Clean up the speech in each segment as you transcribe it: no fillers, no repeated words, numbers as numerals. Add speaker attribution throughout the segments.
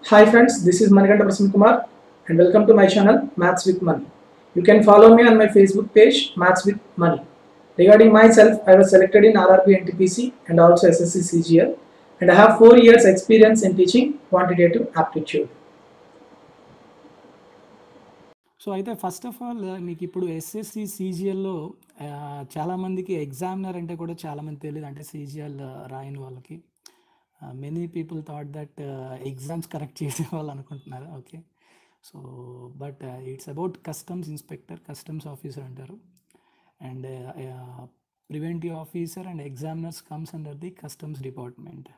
Speaker 1: Hi friends, this is Manikanta Prasanna Kumar and welcome to my channel Maths with Money. You can follow me on my Facebook page Maths with Money. Regarding myself, I was selected in RRB NTPC and also SSC CGL and I have 4 years experience in teaching quantitative aptitude.
Speaker 2: So అయితే first of all మీకు ఇప్పుడు SSC సీజీఎల్లో చాలామందికి examiner అంటే కూడా చాలామంది తెలియదు, అంటే CGL రాయని వాళ్ళకి. Many people thought that exams correct చేసే వాళ్ళు అనుకుంటున్నారు. Okay, so but it's about customs inspector, customs officer అంటారు. And preventive officer and examiners comes under the customs department.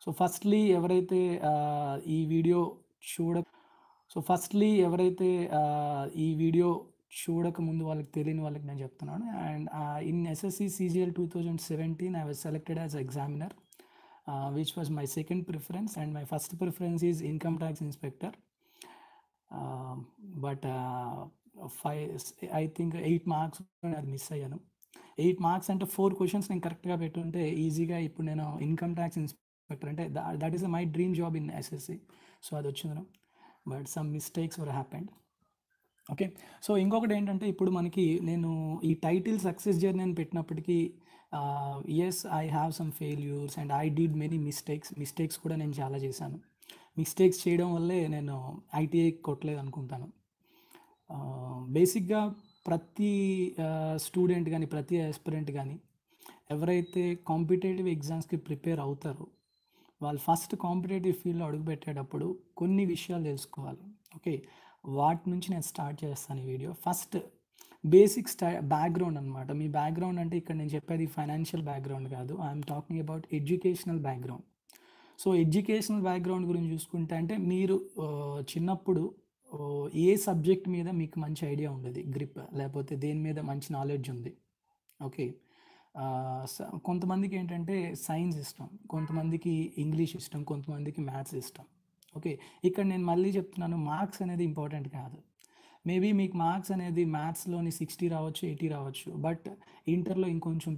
Speaker 2: So firstly ఎవరైతే ఈ వీడియో చూడక ముందు వాళ్ళకి తెలియని వాళ్ళకి నేను చెప్తున్నాను. And in SSC CGL 2017 I was selected as examiner, which was my second preference and my first preference is income tax inspector. But I think 8 marks అది మిస్ అయ్యాను. 8 మార్క్స్ అంటే 4 క్వశ్చన్స్ నేను కరెక్ట్గా పెట్టుంటే ఈజీగా ఇప్పుడు నేను ఇన్కమ్ ట్యాక్స్ ఇన్స్పెక్టర్, అంటే that is my dream job in SSC. So అది వచ్చింది, but some mistakes were happened. Okay, so ఇంకొకటి ఏంటంటే ఇప్పుడు మనకి నేను ఈ టైటిల్ సక్సెస్ జర్నీ అని పెట్టినప్పటికీ yes I have some failures and I did many mistakes కూడా నేను చాలా చేశాను. మిస్టేక్స్ చేయడం వల్లే నేను ఐటీఐ కొట్టలేదు అనుకుంటాను. బేసిక్గా ప్రతి స్టూడెంట్ కానీ ప్రతి ఆస్పిరెంట్ కానీ ఎవరైతే కాంపిటేటివ్ ఎగ్జామ్స్కి ప్రిపేర్ అవుతారో వాళ్ళు ఫస్ట్ కాంపిటేటివ్ ఫీల్డ్లో అడుగుపెట్టేటప్పుడు కొన్ని విషయాలు తెలుసుకోవాలి. ఓకే, వాటి నుంచి నేను స్టార్ట్ చేస్తాను ఈ వీడియో. ఫస్ట్ బేసిక్ బ్యాక్గ్రౌండ్ అనమాట. మీ బ్యాక్గ్రౌండ్ అంటే ఇక్కడ నేను చెప్పేది ఫైనాన్షియల్ బ్యాక్గ్రౌండ్ కాదు, I'm talking about educational background. So educational background గురించి చూసుకుంటే అంటే మీరు చిన్నప్పుడు ఏ సబ్జెక్ట్ మీద మీకు మంచి ఐడియా ఉండేది, గ్రిప్, లేకపోతే దేని మీద మంచి నాలెడ్జ్ ఉంది. ఓకే, కొంతమందికి ఏంటంటే సైన్స్ ఇష్టం, కొంతమందికి ఇంగ్లీష్ ఇష్టం, కొంతమందికి మ్యాథ్స్ ఇష్టం. ఓకే, ఇక్కడ నేను మళ్ళీ చెప్తున్నాను, మార్క్స్ అనేది ఇంపార్టెంట్ కాదు. మేబీ మీకు మార్క్స్ అనేది మ్యాథ్స్లోని 60 రావచ్చు, 80 రావచ్చు, బట్ ఇంటర్లో ఇంకొంచెం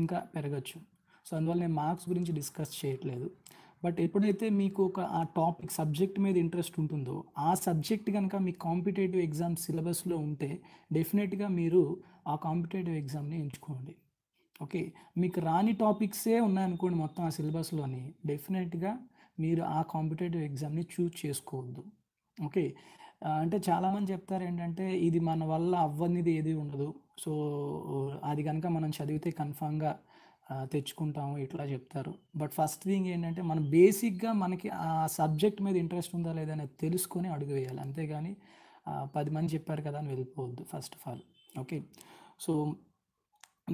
Speaker 2: ఇంకా పెరగచ్చు. సో అందువల్ల నేను మార్క్స్ గురించి డిస్కస్ చేయట్లేదు. బట్ ఎప్పుడైతే మీకు ఆ టాపిక్ సబ్జెక్ట్ మీద ఇంట్రెస్ట్ ఉంటుందో ఆ సబ్జెక్ట్ కనుక మీ కాంపిటేటివ్ ఎగ్జామ్ సిలబస్లో ఉంటే డెఫినెట్గా మీరు ఆ కాంపిటేటివ్ ఎగ్జామ్ని ఎంచుకోండి. ఓకే, మీకు రాని టాపిక్సే ఉన్నాయనుకోండి మొత్తం ఆ సిలబస్లోని, డెఫినెట్గా మీరు ఆ కాంపిటేటివ్ ఎగ్జామ్ని చూజ్ చేసుకోవద్దు. ఓకే, అంటే చాలామంది చెప్తారు ఏంటంటే ఇది మన వల్ల అవ్వనిది ఏది ఉండదు, సో అది కనుక మనం చదివితే కన్ఫామ్గా తెచ్చుకుంటాము ఇట్లా చెప్తారు. బట్ ఫస్ట్ థింగ్ ఏంటంటే మనం బేసిక్గా మనకి ఆ సబ్జెక్ట్ మీద ఇంట్రెస్ట్ ఉందా లేదా అనేది తెలుసుకొని అడుగు వేయాలి, అంతేగాని 10 మంది చెప్పారు కదా అని వెళ్ళిపోవద్దు first of all. Okay, so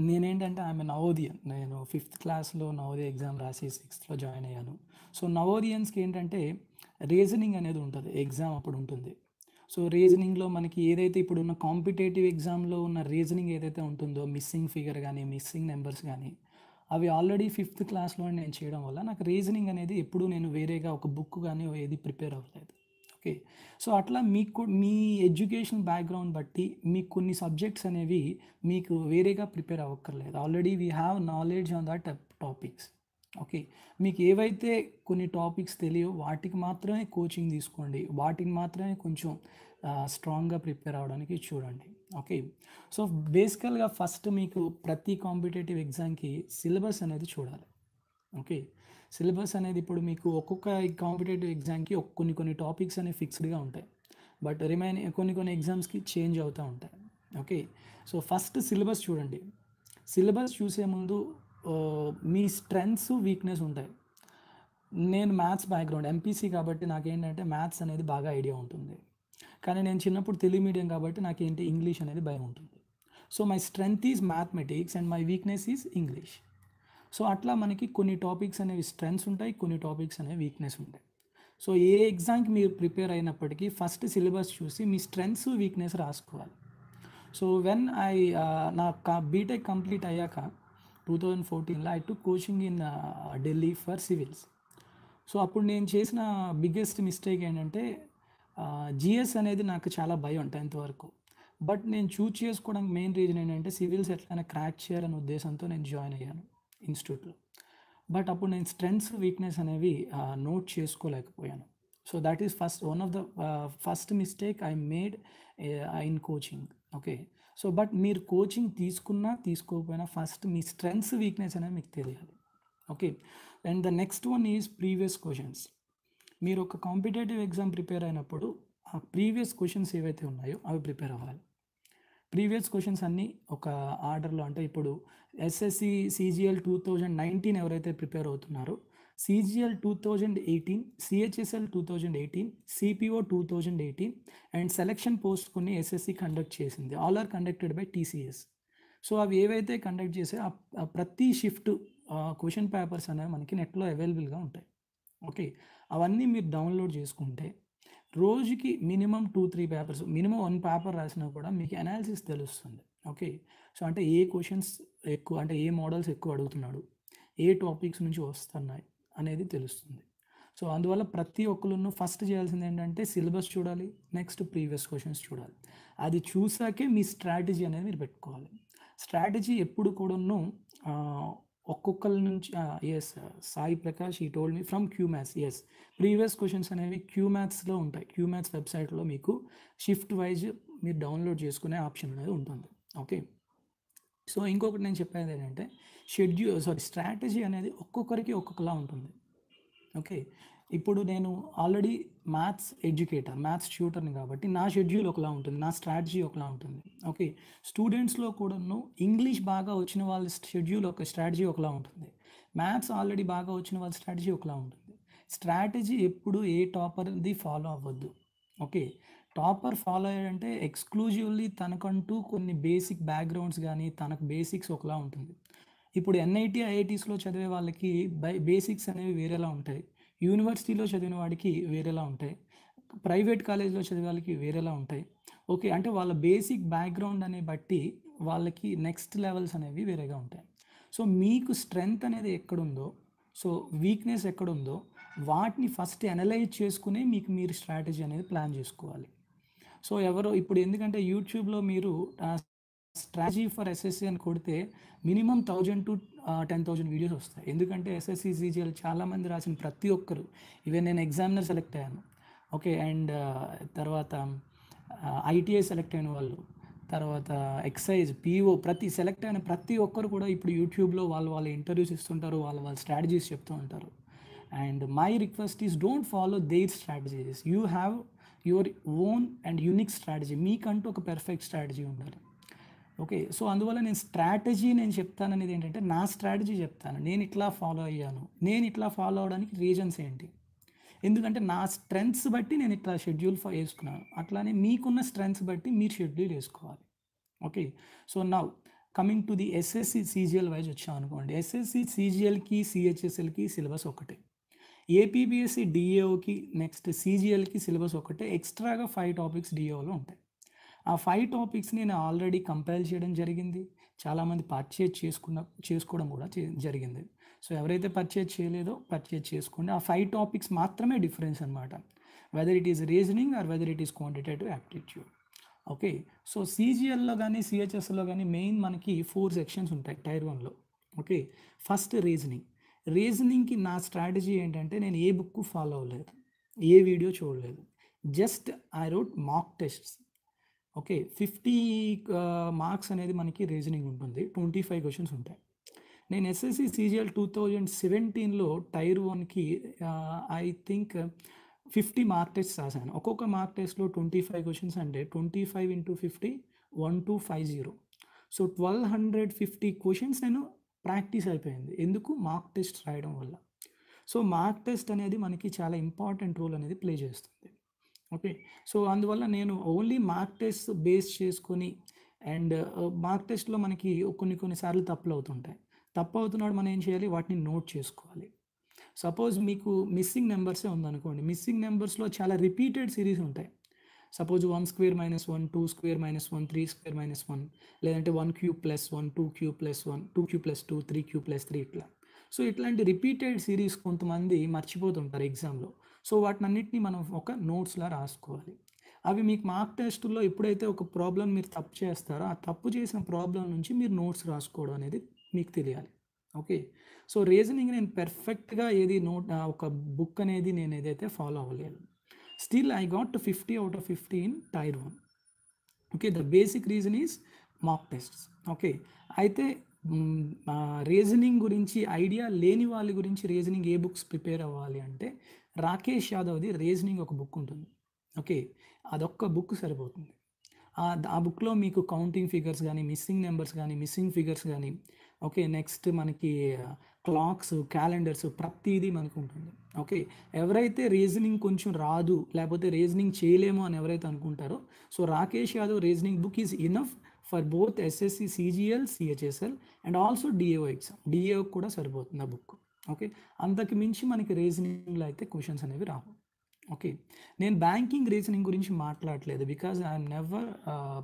Speaker 2: నేనేంటంటే ఆమె నవోదయన్, నేను 5th క్లాస్లో నవోదయ ఎగ్జామ్ రాసి 6th జాయిన్ అయ్యాను. సో నవోదయన్స్కి ఏంటంటే రీజనింగ్ అనేది ఉంటుంది, ఎగ్జామ్ అప్పుడు ఉంటుంది. సో రీజనింగ్లో మనకి ఏదైతే ఇప్పుడు ఉన్న కాంపిటేటివ్ ఎగ్జామ్లో ఉన్న రీజనింగ్ ఏదైతే ఉంటుందో, మిస్సింగ్ ఫిగర్ కానీ మిస్సింగ్ నెంబర్స్ కానీ, అవి ఆల్రెడీ 5th క్లాస్లో నేను చేయడం వల్ల నాకు రీజనింగ్ అనేది ఎప్పుడు నేను వేరేగా ఒక బుక్ కానీ ఏది ప్రిపేర్ అవ్వలేదు. ఓకే, సో అట్లా మీకు మీ ఎడ్యుకేషన్ బ్యాక్గ్రౌండ్ బట్టి మీకు కొన్ని సబ్జెక్ట్స్ అనేవి మీకు వేరేగా ప్రిపేర్ అవ్వక్కర్లేదు, already we have knowledge on that topics. Okay, మీకు ఏవైతే కొన్ని టాపిక్స్ తెలియో వాటికి మాత్రమే కోచింగ్ తీసుకోండి, వాటికి మాత్రమే కొంచెం స్ట్రాంగ్గా ప్రిపేర్ అవ్వడానికి చూడండి. ఓకే, సో బేసికల్గా ఫస్ట్ మీకు ప్రతి కాంపిటేటివ్ ఎగ్జామ్కి సిలబస్ అనేది చూడాలి. ఓకే, సిలబస్ అనేది ఇప్పుడు మీకు ఒక్కొక్క కాంపిటేటివ్ ఎగ్జామ్కి కొన్ని టాపిక్స్ అనేవి ఫిక్స్డ్గా ఉంటాయి, బట్ రిమైనింగ్ కొన్ని ఎగ్జామ్స్కి చేంజ్ అవుతూ ఉంటాయి. ఓకే, సో ఫస్ట్ సిలబస్ చూడండి. సిలబస్ చూసే ముందు మీ స్ట్రెంగ్స్ వీక్నెస్ ఉంటాయి. నేను మ్యాథ్స్ బ్యాక్గ్రౌండ్ ఎంపీసీ కాబట్టి నాకేంటంటే మ్యాథ్స్ అనేది బాగా ఐడియా ఉంటుంది, కానీ నేను చిన్నప్పుడు తెలుగు మీడియం కాబట్టి నాకేంటి ఇంగ్లీష్ అనేది భయం ఉంటుంది. So my strength is mathematics and my weakness is English. So అట్లా మనకి కొన్ని టాపిక్స్ అనేవి స్ట్రెంగ్స్ ఉంటాయి, కొన్ని టాపిక్స్ అనేవి వీక్నెస్ ఉంటాయి. సో ఏ ఎగ్జామ్కి మీరు ప్రిపేర్ అయినప్పటికీ ఫస్ట్ సిలబస్ చూసి మీ స్ట్రెంగ్స్ వీక్నెస్ రాసుకోవాలి. సో వెన్ నా బీటెక్ కంప్లీట్ అయ్యాక 2014లో I took coaching in Delhi for civils. So అప్పుడు నేను చేసిన బిగ్గెస్ట్ మిస్టేక్ ఏంటంటే జిఎస్ అనేది నాకు చాలా భయం 10th వరకు. బట్ నేను చూజ్ చేసుకోవడానికి మెయిన్ రీజన్ ఏంటంటే సివిల్స్ ఎట్లయినా క్రాక్ చేయాలనే ఉద్దేశంతో నేను జాయిన్ అయ్యాను ఇన్స్టిట్యూట్లో. బట్ అప్పుడు నేను స్ట్రెంగ్స్ వీక్నెస్ అనేవి నోట్ చేసుకోలేకపోయాను. So that is one of the first mistake I made in coaching. Okay, so but మీరు కోచింగ్ తీసుకున్నా తీసుకోకపోయినా ఫస్ట్ మీ స్ట్రెంగ్స్ వీక్నెస్ అనేది మీకు తెలియాలి. Okay, and the next one is previous questions. మీరు ఒక కాంపిటేటివ్ ఎగ్జామ్ ప్రిపేర్ అయినప్పుడు ఆ ప్రీవియస్ క్వశ్చన్స్ ఏవైతే ఉన్నాయో అవి ప్రిపేర్ అవ్వాలి. ప్రీవియస్ క్వశ్చన్స్ అన్నీ ఒక ఆర్డర్లో, అంటే ఇప్పుడు ఎస్ఎస్సి CGL 2019 ఎవరైతే ప్రిపేర్ అవుతున్నారో CGL 2018, CHSL 2018, CPO 2018 and selection post కొన్ని ఎస్ఎస్సి కండక్ట్ చేసింది. All are conducted by TCS. So అవి ఏవైతే కండక్ట్ చేసే ప్రతి షిఫ్ట్ క్వశ్చన్ పేపర్స్ అనేవి మనకి నెట్లో అవైలబుల్గా ఉంటాయి. ఓకే, అవన్నీ మీరు డౌన్లోడ్ చేసుకుంటే రోజుకి మినిమం 2-3 పేపర్స్, మినిమం 1 పేపర్ రాసినా కూడా మీకు అనాలిసిస్ తెలుస్తుంది. ఓకే, సో అంటే ఏ క్వశ్చన్స్ ఎక్కువ, అంటే ఏ మోడల్స్ ఎక్కువ అడుగుతున్నాడు, ఏ టాపిక్స్ నుంచి వస్తున్నాయి అనేది తెలుస్తుంది. సో అందువల్ల ప్రతి ఒక్కరు ఫస్ట్ చేయాల్సింది ఏంటంటే సిలబస్ చూడాలి, నెక్స్ట్ ప్రీవియస్ క్వశ్చన్స్ చూడాలి. అది చూసాకే మీ స్ట్రాటజీ అనేది మీరు పెట్టుకోవాలి. స్ట్రాటజీ ఎప్పుడు కూడాను ఒక్కొక్కరి నుంచి yes Sai Prakash he told me from Qmaths. Yes, previous questions అనేవి క్యూమ్యాథ్స్లో ఉంటాయి. క్యూమ్యాథ్స్ వెబ్సైట్లో మీకు షిఫ్ట్ వైజ్ మీరు డౌన్లోడ్ చేసుకునే ఆప్షన్ అనేది ఉంటుంది. ఓకే, సో ఇంకొకటి నేను చెప్పేది ఏంటంటే స్ట్రాటజీ అనేది ఒక్కొక్కరికి ఒక్కొక్కలా ఉంటుంది. ఓకే, ఇప్పుడు నేను ఆల్రెడీ మ్యాథ్స్ ఎడ్యుకేటర్, మ్యాథ్స్ ట్యూటర్ని కాబట్టి నా షెడ్యూల్ ఒకలా ఉంటుంది, నా స్ట్రాటజీ ఒకలా ఉంటుంది. ఓకే, స్టూడెంట్స్లో కూడాను ఇంగ్లీష్ బాగా వచ్చిన వాళ్ళ షెడ్యూల్ ఒక స్ట్రాటజీ ఒకలా ఉంటుంది, మ్యాథ్స్ ఆల్రెడీ బాగా వచ్చిన వాళ్ళ స్ట్రాటజీ ఒకలా ఉంటుంది. స్ట్రాటజీ ఎప్పుడు ఏ టాపర్ది ఫాలో అవ్వద్దు. ఓకే, టాపర్ ఫాలో అయ్యాడంటే ఎక్స్క్లూజివ్లీ తనకంటూ కొన్ని బేసిక్ బ్యాక్గ్రౌండ్స్ కానీ తనకు బేసిక్స్ ఒకలా ఉంటుంది. ఇప్పుడు NIT IITస్లో చదివే వాళ్ళకి బేసిక్స్ అనేవి వేరేలా ఉంటాయి, యూనివర్సిటీలో చదివిన వాడికి వేరేలా ఉంటాయి, ప్రైవేట్ కాలేజ్లో చదివే వాళ్ళకి వేరేలా ఉంటాయి. ఓకే, అంటే వాళ్ళ బేసిక్ బ్యాక్గ్రౌండ్ అనే బట్టి వాళ్ళకి నెక్స్ట్ లెవెల్స్ అనేవి వేరేగా ఉంటాయి. సో మీకు స్ట్రెంగ్త్ అనేది ఎక్కడుందో, సో వీక్నెస్ ఎక్కడుందో వాటిని ఫస్ట్ అనలైజ్ చేసుకుని మీరు స్ట్రాటజీ అనేది ప్లాన్ చేసుకోవాలి. సో ఇప్పుడు ఎందుకంటే యూట్యూబ్లో మీరు స్ట్రాటజీ ఫర్ SSC అని కొడితే మినిమం 1000 to 10,000 వీడియోస్ వస్తాయి. ఎందుకంటే SSC CGL చాలామంది రాసిన ప్రతి ఒక్కరు, ఈవెన్ నేను ఎగ్జామినర్ సెలెక్ట్ అయ్యాను. ఓకే, అండ్ తర్వాత ITI సెలెక్ట్ అయిన వాళ్ళు, తర్వాత ఎక్సైజ్, PO సెలెక్ట్ అయిన ప్రతి ఒక్కరు కూడా ఇప్పుడు యూట్యూబ్లో వాళ్ళ ఇంటర్వ్యూస్ ఇస్తుంటారు, వాళ్ళ స్ట్రాటజీస్ చెప్తూ ఉంటారు. And my request is don't follow their strategies, you have your own and unique strategy. మీకంటూ ఒక పర్ఫెక్ట్ స్ట్రాటజీ ఉండాలి. ఓకే, సో అందువల్ల నేను చెప్తాను అనేది ఏంటంటే నా స్ట్రాటజీ చెప్తాను, నేను ఇట్లా ఫాలో అయ్యాను, నేను ఇట్లా ఫాలో అవడానికి రీజన్స్ ఏంటి, ఎందుకంటే నా స్ట్రెంగ్త్స్ బట్టి నేను ఇట్లా షెడ్యూల్ వేసుకున్నాను, అట్లానే మీకున్న స్ట్రెంగ్త్స్ బట్టి మీరు షెడ్యూల్ వేసుకోవాలి. Okay, so now coming to the SSC CGL wise వచ్చాం అనుకోండి. SSC CGLకి CHSLకి సిలబస్ ఒకటే, APPSC DAOకి నెక్స్ట్ CGLకి సిలబస్ ఒకటే, ఎక్స్ట్రాగా 5 టాపిక్స్ DAOలో ఉంటాయి. ఆ 5 టాపిక్స్ని నేను ఆల్రెడీ కంపైల్ చేయడం జరిగింది, చాలామంది పర్చేజ్ చేసుకోవడం కూడా జరిగింది. సో ఎవరైతే పర్చేజ్ చేయలేదో పర్చేజ్ చేసుకోండి. ఆ 5 టాపిక్స్ మాత్రమే డిఫరెన్స్ అనమాట, whether it is reasoning or whether it is quantitative aptitude. Okay, so CGLలో కానీ CHSలో కానీ మెయిన్ మనకి 4 సెక్షన్స్ ఉంటాయి టైర్ 1లో. ఓకే, ఫస్ట్ రీజనింగ్కి నా స్ట్రాటజీ ఏంటంటే నేను ఏ బుక్ ఫాలో అవ్వలేదు, ఏ వీడియో చూడలేదు, just I rote mock tests. Okay, 50 marks అనేది మనకి రీజనింగ్ ఉంటుంది, 25 క్వశ్చన్స్ ఉంటాయి. నేను SSC CGL 2017లో టైర్ 1కి ఐ థింక్ 50 మార్క్ టెస్ట్ రాశాను. ఒక్కొక్క మార్క్ టెస్ట్లో 25 క్వశ్చన్స్, అంటే 25 into 50 1250. సో 1250 క్వశ్చన్స్ నేను ప్రాక్టీస్ అయిపోయింది. ఎందుకు? మార్క్ టెస్ట్ రాయడం వల్ల. సో మార్క్ టెస్ట్ అనేది మనకి చాలా ఇంపార్టెంట్ రోల్ అనేది ప్లే చేస్తుంది. ఓకే, సో అందువల్ల నేను ఓన్లీ మార్క్ టెస్ట్ బేస్ చేసుకొని, అండ్ మార్క్ టెస్ట్లో మనకి కొన్నిసార్లు తప్పులు అవుతున్నాడు, మనం ఏం చేయాలి, వాటిని నోట్ చేసుకోవాలి. సపోజ్ మీకు మిస్సింగ్ నెంబర్సే ఉందనుకోండి, మిస్సింగ్ నెంబర్స్లో చాలా రిపీటెడ్ సిరీస్ ఉంటాయి. Suppose 1 square minus 1, 2 square minus 1, 3 square minus 1, లేదంటే 1 cube plus 1, 2 cube plus 1, 2 cube plus 2, 3 cube plus 3 ఇట్లా. సో ఇట్లాంటి రిపీటెడ్ సిరీస్ కొంతమంది మర్చిపోతుంటారు ఎగ్జామ్లో. సో వాటినన్నిటిని మనం ఒక నోట్స్లా రాసుకోవాలి. అవి మీకు మార్క్ టెస్ట్లో ఎప్పుడైతే ఒక ప్రాబ్లం మీరు తప్పు చేస్తారో ఆ తప్పు చేసిన ప్రాబ్లం నుంచి మీరు నోట్స్ రాసుకోవడం అనేది మీకు తెలియాలి. ఓకే, సో రీజనింగ్ నేను పెర్ఫెక్ట్గా ఒక బుక్ అనేది నేను ఏదైతే ఫాలో అవ్వలేదు. Still, I got to 50 out of 50 in Tier 1. Okay, the basic reason is mock tests. Okay, అయితే రీజనింగ్ గురించి ఐడియా లేని వాళ్ళ గురించి రీజనింగ్ ఏ బుక్స్ ప్రిపేర్ అవ్వాలి అంటే రాకేష్ యాదవ్ది రీజనింగ్ ఒక బుక్ ఉంటుంది. ఓకే, అదొక్క బుక్ సరిపోతుంది. ఆ బుక్లో మీకు కౌంటింగ్ ఫిగర్స్ కానీ, మిస్సింగ్ నెంబర్స్ కానీ, మిస్సింగ్ ఫిగర్స్ కానీ, ఓకే, నెక్స్ట్ మనకి క్లాక్స్, క్యాలెండర్స్ ప్రతిదీ మనకు ఉంటుంది. ఓకే, ఎవరైతే రీజనింగ్ కొంచెం రాదు, లేకపోతే రీజనింగ్ చేయలేము అని ఎవరైతే అనుకుంటారో, so Rakesh Yadav reasoning book is enough for both SSC, CGL, CHSL and also DAO exam. DAO కూడా సరిపోతుంది ఆ బుక్. ఓకే, అంతకు మించి మనకి రీజనింగ్లో అయితే క్వశ్చన్స్ అనేవి రావు. ఓకే, నేను బ్యాంకింగ్ రీజనింగ్ గురించి మాట్లాడలేదు because I'm never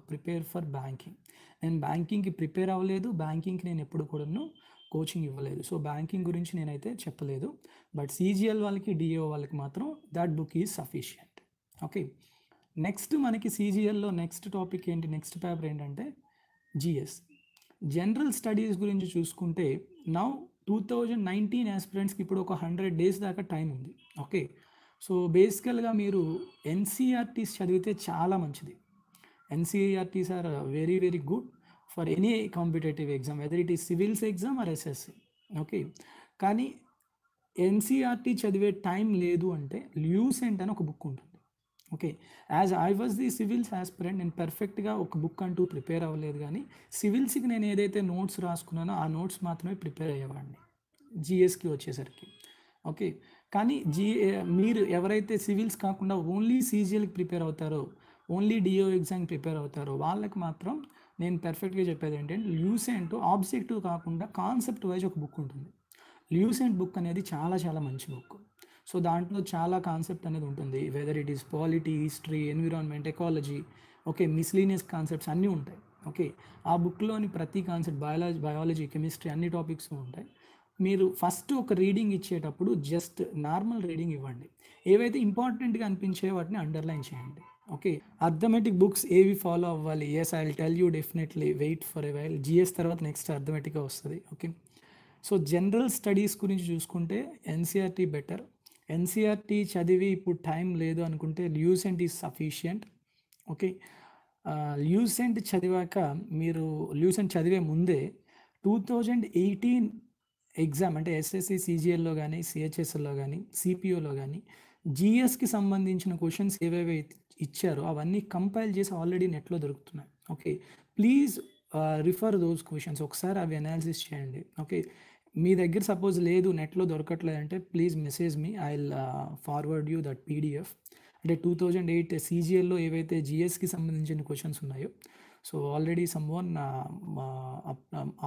Speaker 2: prepare for banking. నేను బ్యాంకింగ్కి ప్రిపేర్ అవ్వలేదు, బ్యాంకింగ్కి నేను ఎప్పుడు కూడాను కోచింగ్ ఇవ్వలేదు. సో బ్యాంకింగ్ గురించి నేనైతే చెప్పలేదు. బట్ సిజిఎల్ వాళ్ళకి, డిఏఓ వాళ్ళకి మాత్రం that book is sufficient. Okay, next మనకి సిజిఎల్లో నెక్స్ట్ టాపిక్ ఏంటి, నెక్స్ట్ పేపర్ ఏంటంటే జిఎస్, జనరల్ స్టడీస్ గురించి చూసుకుంటే నౌ 2019 ఆస్పిరెంట్స్కి ఇప్పుడు ఒక 100 days దాకా టైం ఉంది. ఓకే, సో బేసికల్గా మీరు ఎన్సీఆర్టీస్ చదివితే చాలా మంచిది. NCERTs are very very good for any competitive exam, whether it is civils exam or SSC. Okay, కానీ ఎన్సీఆర్టీ చదివే టైం లేదు అంటే ల్యూసెంట్ అని ఒక బుక్ ఉంటుంది. Okay, as I was the civils aspirant, నేను పర్ఫెక్ట్గా ఒక బుక్ అంటూ ప్రిపేర్ అవ్వలేదు, కానీ సివిల్స్కి నేను ఏదైతే నోట్స్ రాసుకున్నానో ఆ నోట్స్ మాత్రమే ప్రిపేర్ అయ్యేవాడిని జిఎస్కి వచ్చేసరికి. ఓకే, కానీ మీరు ఎవరైతే సివిల్స్ కాకుండా ఓన్లీ సిజిఎల్కి ప్రిపేర్ అవుతారో, ఓన్లీ డిఓ ఎగ్జామ్కి ప్రిపేర్ అవుతారో వాళ్ళకి మాత్రం నేను పర్ఫెక్ట్గా చెప్పేది ఏంటంటే ల్యూసెంట్ ఆబ్జెక్టివ్ కాకుండా కాన్సెప్ట్ వైజ్ ఒక బుక్ ఉంటుంది. ల్యూసెంట్ బుక్ అనేది చాలా చాలా మంచి బుక్. సో దాంట్లో చాలా కాన్సెప్ట్ అనేది ఉంటుంది, weather it is polity, history, environment, ecology, okay, miscellaneous concepts అన్నీ ఉంటాయి. ఓకే, ఆ బుక్లోని ప్రతి కాన్సెప్ట్, బయాలజీ, కెమిస్ట్రీ అన్ని టాపిక్స్ ఉంటాయి. మీరు ఫస్ట్ ఒక రీడింగ్ ఇచ్చేటప్పుడు జస్ట్ నార్మల్ రీడింగ్ ఇవ్వండి, ఏవైతే ఇంపార్టెంట్గా అనిపించే వాటిని అండర్లైన్ చేయండి. ఓకే, అర్థమెటిక్ బుక్స్ ఏవి ఫాలో అవ్వాలి, yes I will tell you definitely, wait for a while. GS తర్వాత నెక్స్ట్ అర్థమెటిక్గా వస్తుంది. ఓకే, సో జనరల్ స్టడీస్ గురించి చూసుకుంటే ఎన్సీఆర్టీ బెటర్. ఎన్సీఆర్టీ చదివి ఇప్పుడు టైం లేదు అనుకుంటే Lucent is sufficient. Okay, Lucent చదివాక మీరు ల్యూసెంట్ చదివే ముందే 2018 ఎగ్జామ్ అంటే ఎస్ఎస్సి, సిజిఎల్లో కానీ, సిహెచ్ఎస్ఎల్లో కానీ, సిపిఓలో కానీ జిఎస్కి సంబంధించిన క్వశ్చన్స్ ఏవేవి ఇచ్చారో అవన్నీ కంపైల్ చేసి ఆల్రెడీ నెట్లో దొరుకుతున్నాయి. Okay, please refer those questions, ఒకసారి అవి అనాలిసిస్ చేయండి. ఓకే, మీ దగ్గర సపోజ్ లేదు, నెట్లో దొరకట్లేదంటే please message me, I will forward you that PDF. అంటే 2008 సిజిఎల్లో ఏవైతే జిఎస్కి సంబంధించిన క్వశ్చన్స్ ఉన్నాయో, సో ఆల్రెడీ సమ్వన్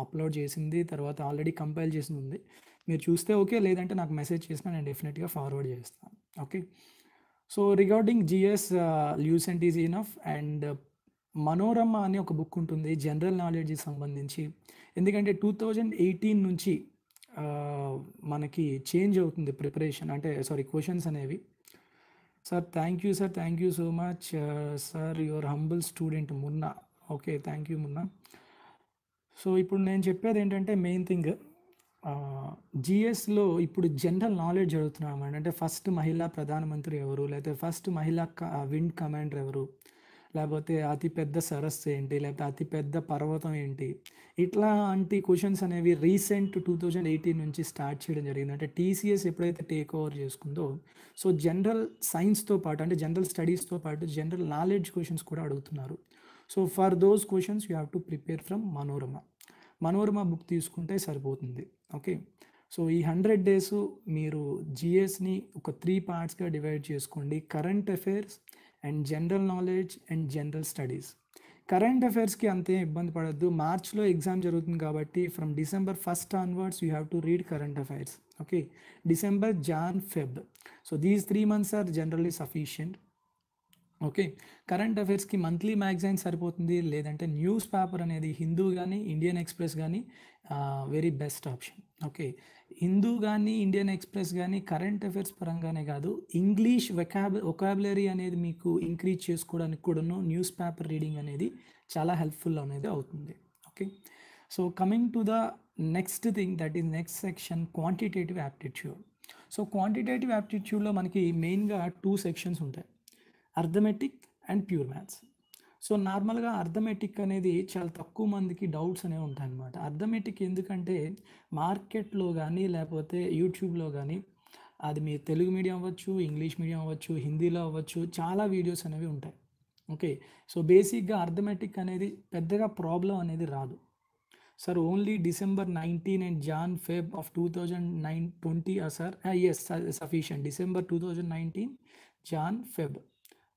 Speaker 2: అప్లోడ్ చేసింది, తర్వాత ఆల్రెడీ కంపైల్ చేసింది ఉంది. మీరు చూస్తే ఓకే, లేదంటే నాకు మెసేజ్ చేసినా నేను డెఫినెట్గా ఫార్వర్డ్ చేస్తాను. Okay, so regarding GS Lucent is enough. And Manorama అనే ఒక బుక్ ఉంటుంది జనరల్ నాలెడ్జ్కి సంబంధించి, ఎందుకంటే 2018 నుంచి మనకి చేంజ్ అవుతుంది ప్రిపరేషన్, అంటే సారీ క్వశ్చన్స్ అనేవి. Sir thank you sir, thank you so much sir, your humble student Munna. Okay, thank you Munna. So ఇప్పుడు నేను చెప్పేది ఏంటంటే మెయిన్ థింగ్, జిఎస్లో ఇప్పుడు జనరల్ నాలెడ్జ్ అడుగుతున్నాం అంటే ఫస్ట్ మహిళా ప్రధానమంత్రి ఎవరు, లేకపోతే ఫస్ట్ మహిళా విండ్ కమాండర్ ఎవరు, లేకపోతే అతిపెద్ద సరస్సు ఏంటి, లేకపోతే అతిపెద్ద పర్వతం ఏంటి, ఇట్లాంటి క్వశ్చన్స్ అనేవి రీసెంట్ 2018 నుంచి స్టార్ట్ చేయడం జరిగింది. అంటే టీసీఎస్ ఎప్పుడైతే టేక్ ఓవర్ చేసుకుందో, సో జనరల్ సైన్స్తో పాటు అంటే జనరల్ స్టడీస్తో పాటు జనరల్ నాలెడ్జ్ క్వశ్చన్స్ కూడా అడుగుతున్నారు. So for those questions you have to prepare from Manorama book తీసుకుంటే సరిపోతుంది. ఓకే, సో ఈ 100 days మీరు జిఎస్ని ఒక 3 partsగా డివైడ్ చేసుకోండి, current affairs and general knowledge and general studies. Current అఫైర్స్కి అంతే ఇబ్బంది పడద్దు, మార్చ్లో ఎగ్జామ్ జరుగుతుంది కాబట్టి from December 1st onwards you have to read current affairs. Okay, December, Jan, Feb. So these 3 months are generally sufficient. Okay, కరెంట్ అఫైర్స్కి monthly magazine సరిపోతుంది, లేదంటే న్యూస్ పేపర్ అనేది హిందూ కానీ, ఇండియన్ ఎక్స్ప్రెస్ కానీ very best option. Okay, Hindu కానీ, Indian Express కానీ current affairs పరంగానే కాదు, ఇంగ్లీష్ ఒకాబులరీ అనేది మీకు ఇంక్రీజ్ చేసుకోవడానికి కూడాను న్యూస్ పేపర్ రీడింగ్ అనేది చాలా హెల్ప్ఫుల్ అనేది అవుతుంది. Okay, so coming to the next thing, that is next section, quantitative aptitude. So quantitative యాప్టిట్యూడ్లో మనకి మెయిన్గా 2 sections ఉంటాయి. Arithmetic and pure maths. So నార్మల్గా అర్థమెటిక్ అనేది చాలా తక్కువ మందికి డౌట్స్ అనేవి ఉంటాయన్నమాట. అర్థమెటిక్ ఎందుకంటే మార్కెట్లో కానీ లేకపోతే యూట్యూబ్లో కానీ అది మీ తెలుగు మీడియం అవ్వచ్చు, ఇంగ్లీష్ మీడియం అవ్వచ్చు, హిందీలో అవ్వచ్చు, చాలా వీడియోస్ అనేవి ఉంటాయి. ఓకే. సో బేసిక్గా అర్థమెటిక్ అనేది పెద్దగా ప్రాబ్లం అనేది రాదు. Sir only December 19 and Jan Feb of 2020 sir. Yes, sufficient. December 2019 Jan Feb.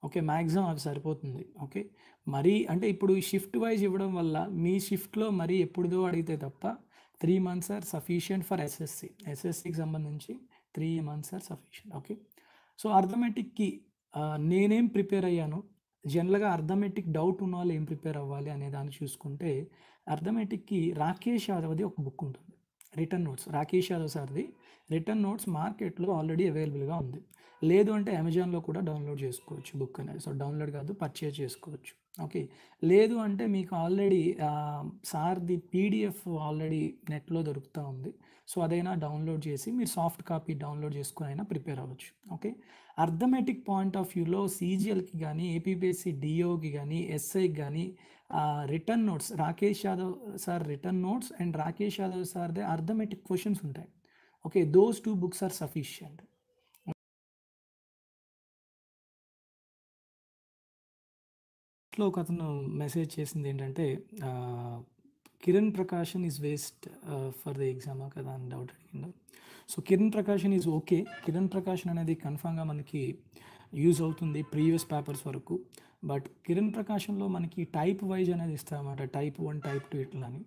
Speaker 2: Okay. Maximum అవి సరిపోతుంది. ఓకే. మరీ అంటే ఇప్పుడు షిఫ్ట్ వైజ్ ఇవ్వడం వల్ల మీ షిఫ్ట్లో మరీ ఎప్పుడుదో అడిగితే తప్ప 3 months are sufficient for SSC. ఎస్ఎస్సికి సంబంధించి 3 months are sufficient. Okay. So అర్థమెటిక్కి నేనేం ప్రిపేర్ అయ్యాను, జనరల్గా అర్థమెటిక్ డౌట్ ఉన్న వాళ్ళు ఏం ప్రిపేర్ అవ్వాలి అనే దాన్ని చూసుకుంటే అర్థమెటిక్కి రాకేష్ యాదవ్ది ఒక బుక్ ఉంటుంది, రిటర్న్ నోట్స్. రాకేష్ యాదవ్ సార్ది రిటర్న్ నోట్స్ మార్కెట్లో ఆల్రెడీ అవైలబుల్గా ఉంది. లేదు అంటే అమెజాన్లో కూడా డౌన్లోడ్ చేసుకోవచ్చు బుక్ అనేది. సో డౌన్లోడ్ కాదు, పర్చేజ్ చేసుకోవచ్చు. ఓకే. లేదు అంటే మీకు ఆల్రెడీ సార్ది పీడిఎఫ్ ఆల్రెడీ నెట్లో దొరుకుతూ ఉంది. సో అదైనా డౌన్లోడ్ చేసి మీరు సాఫ్ట్ కాపీ డౌన్లోడ్ చేసుకుని అయినా ప్రిపేర్ అవ్వచ్చు. ఓకే. అర్థమెటిక్ పాయింట్ ఆఫ్ వ్యూలో సీజీఎల్కి కానీ, ఏపీపీఎస్సీ డిఓకి కానీ, ఎస్ఐకి కానీ written notes, Rakesh Yadav sir written notes and Rakesh Yadav సార్దే అర్థమెటిక్ క్వశ్చన్స్ ఉంటాయి. Okay. Those 2 books are sufficient. లో ఒక అతను మెసేజ్ చేసింది ఏంటంటే Kiran Prakashan is waste for the exam కదా అని డౌట్ అడిగిండు. So Kiran Prakashan is okay. Kiran Prakashan అనేది కన్ఫామ్గా మనకి యూజ్ అవుతుంది ప్రీవియస్ పేపర్స్ వరకు. బట్ కిరణ్ ప్రకాషన్లో మనకి టైప్ వైజ్ అనేది ఇస్తారన్నమాట, టైప్ 1 టైప్ 2 ఇట్లా అని.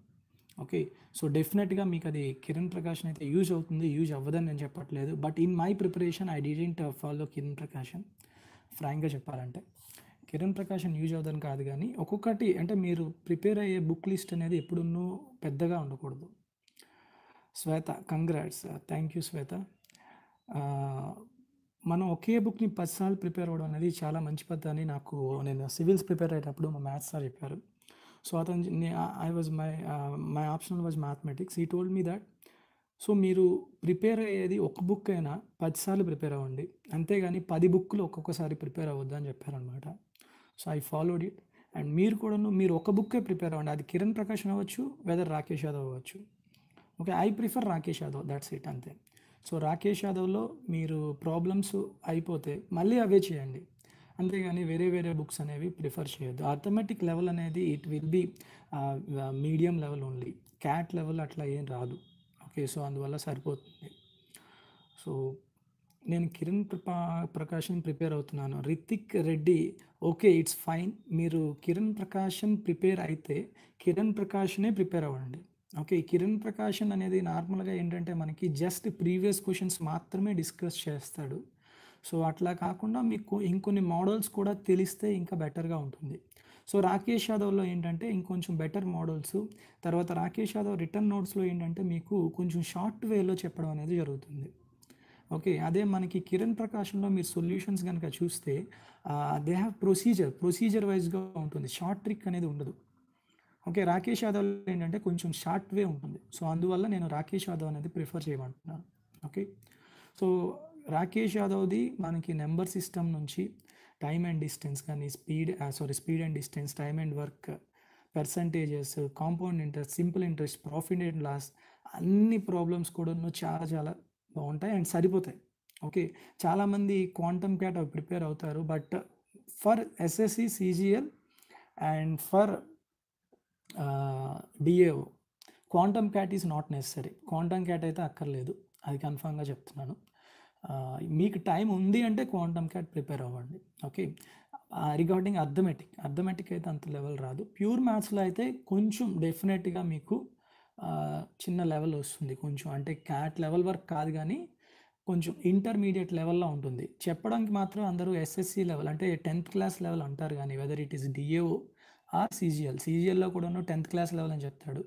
Speaker 2: ఓకే. సో డెఫినెట్గా మీకు అది కిరణ్ ప్రకాషన్ అయితే యూజ్ అవుతుంది, యూజ్ అవ్వదని నేను చెప్పట్లేదు. But in my preparation I didn't follow Kiran Prakashan, ఫ్రాంక్గా చెప్పాలంటే. కిరణ్ ప్రకాషన్ యూజ్ అవుదని కాదు, కానీ ఒక్కొక్కటి అంటే మీరు ప్రిపేర్ అయ్యే బుక్ లిస్ట్ అనేది ఎప్పుడున్నూ పెద్దగా ఉండకూడదు. శ్వేత, కంగ్రాట్స్, థ్యాంక్ యూ శ్వేత. మనం ఒకే బుక్ని 10 సార్లు ప్రిపేర్ అవ్వడం అనేది చాలా మంచి పద్ధతి అని నాకు, నేను సివిల్స్ ప్రిపేర్ అయ్యేటప్పుడు మా మ్యాథ్స్ సార్ చెప్పారు. సో అతను I was my optional was mathematics. ఈ టోల్డ్ మీ దట్ సో మీరు ప్రిపేర్ అయ్యేది ఒక బుక్ అయినా 10 సార్లు ప్రిపేర్ అవ్వండి, అంతేగాని 10 బుక్లు ఒక్కొక్కసారి ప్రిపేర్ అవ్వద్దు అని చెప్పారనమాట. So I followed it. And మీరు కూడాను మీరు ఒక బుక్కే ప్రిపేర్ అవ్వండి. అది కిరణ్ ప్రకాషన్ అవ్వచ్చు, వెదర్ రాకేష్ యాదవ్ అవ్వచ్చు. Okay. I prefer Rakesh Yadav, that's it, అంతే. సో రాకేష్ యాదవ్లో మీరు ప్రాబ్లమ్స్ అయిపోతే మళ్ళీ అవే చేయండి, అంతేగాని వేరే వేరే బుక్స్ అనేవి ప్రిఫర్ చేయొద్దు. అర్థమెటిక్ లెవెల్ అనేది it will be medium level only, cat level అట్లా ఏం రాదు. ఓకే. సో అందువల్ల సరిపోతుంది. సో నేను కిరణ్ ప్రకాషన్ ప్రిపేర్ అవుతున్నాను. Rithik Reddy, okay, it's fine. మీరు కిరణ్ ప్రకాషన్ ప్రిపేర్ అయితే కిరణ్ ప్రకాషనే ప్రిపేర్ అవ్వండి. ఓకే. కిరణ్ ప్రకాషన్ అనేది నార్మల్గా ఏంటంటే మనకి జస్ట్ ప్రీవియస్ క్వశ్చన్స్ మాత్రమే డిస్కస్ చేస్తాడు. సో అట్లా కాకుండా మీకు ఇంకొన్ని మోడల్స్ కూడా తెలిస్తే ఇంకా బెటర్గా ఉంటుంది. సో రాకేష్ యాదవ్లో ఏంటంటే ఇంకొంచెం బెటర్ మోడల్స్. తర్వాత రాకేష్ యాదవ్ రిటర్న్ నోట్స్లో ఏంటంటే మీకు కొంచెం షార్ట్ వేలో చెప్పడం అనేది జరుగుతుంది. ఓకే. అదే మనకి కిరణ్ ప్రకాషన్లో మీరు సొల్యూషన్స్ కనుక చూస్తే దే హ్యావ్ ప్రొసీజర్ వైజ్గా ఉంటుంది, షార్ట్ ట్రిక్ అనేది ఉండదు. ఓకే. రాకేష్ యాదవ్ ఏంటంటే కొంచెం షార్ట్ వే ఉంటుంది. సో అందువల్ల నేను రాకేష్ యాదవ్ అనేది ప్రిఫర్ చేయమంటున్నాను. ఓకే. సో రాకేష్ యాదవ్ది మనకి నెంబర్ సిస్టమ్ నుంచి టైమ్ అండ్ డిస్టెన్స్ కానీ speed and distance, time and work, percentages, compound interest, simple interest, profit and loss, అన్ని ప్రాబ్లమ్స్ కూడా చాలా చాలా బాగుంటాయి అండ్ సరిపోతాయి. ఓకే. చాలామంది క్వాంటమ్ క్యాట్ అవి ప్రిపేర్ అవుతారు, but for SSC, CGL and for DAO quantum cat is not necessary. Quantum cat అయితే అక్కర్లేదు, అది కన్ఫామ్గా చెప్తున్నాను. మీకు టైం ఉంది అంటే క్వాంటమ్ క్యాట్ ప్రిపేర్ అవ్వండి. ఓకే. రిగార్డింగ్ అర్థమెటిక్ అయితే అంత లెవెల్ రాదు. ప్యూర్ మ్యాథ్స్లో అయితే కొంచెం డెఫినెట్గా మీకు చిన్న లెవెల్ వస్తుంది, కొంచెం అంటే క్యాట్ లెవెల్ వరకు కాదు కానీ కొంచెం ఇంటర్మీడియట్ లెవెల్లో ఉంటుంది. చెప్పడానికి మాత్రం అందరూ ఎస్ఎస్సి లెవెల్ అంటే 10th క్లాస్ లెవెల్ అంటారు, కానీ whether it is DAO or సిజిఎల్లో కూడా 10th క్లాస్ లెవెల్ అని చెప్తాడు,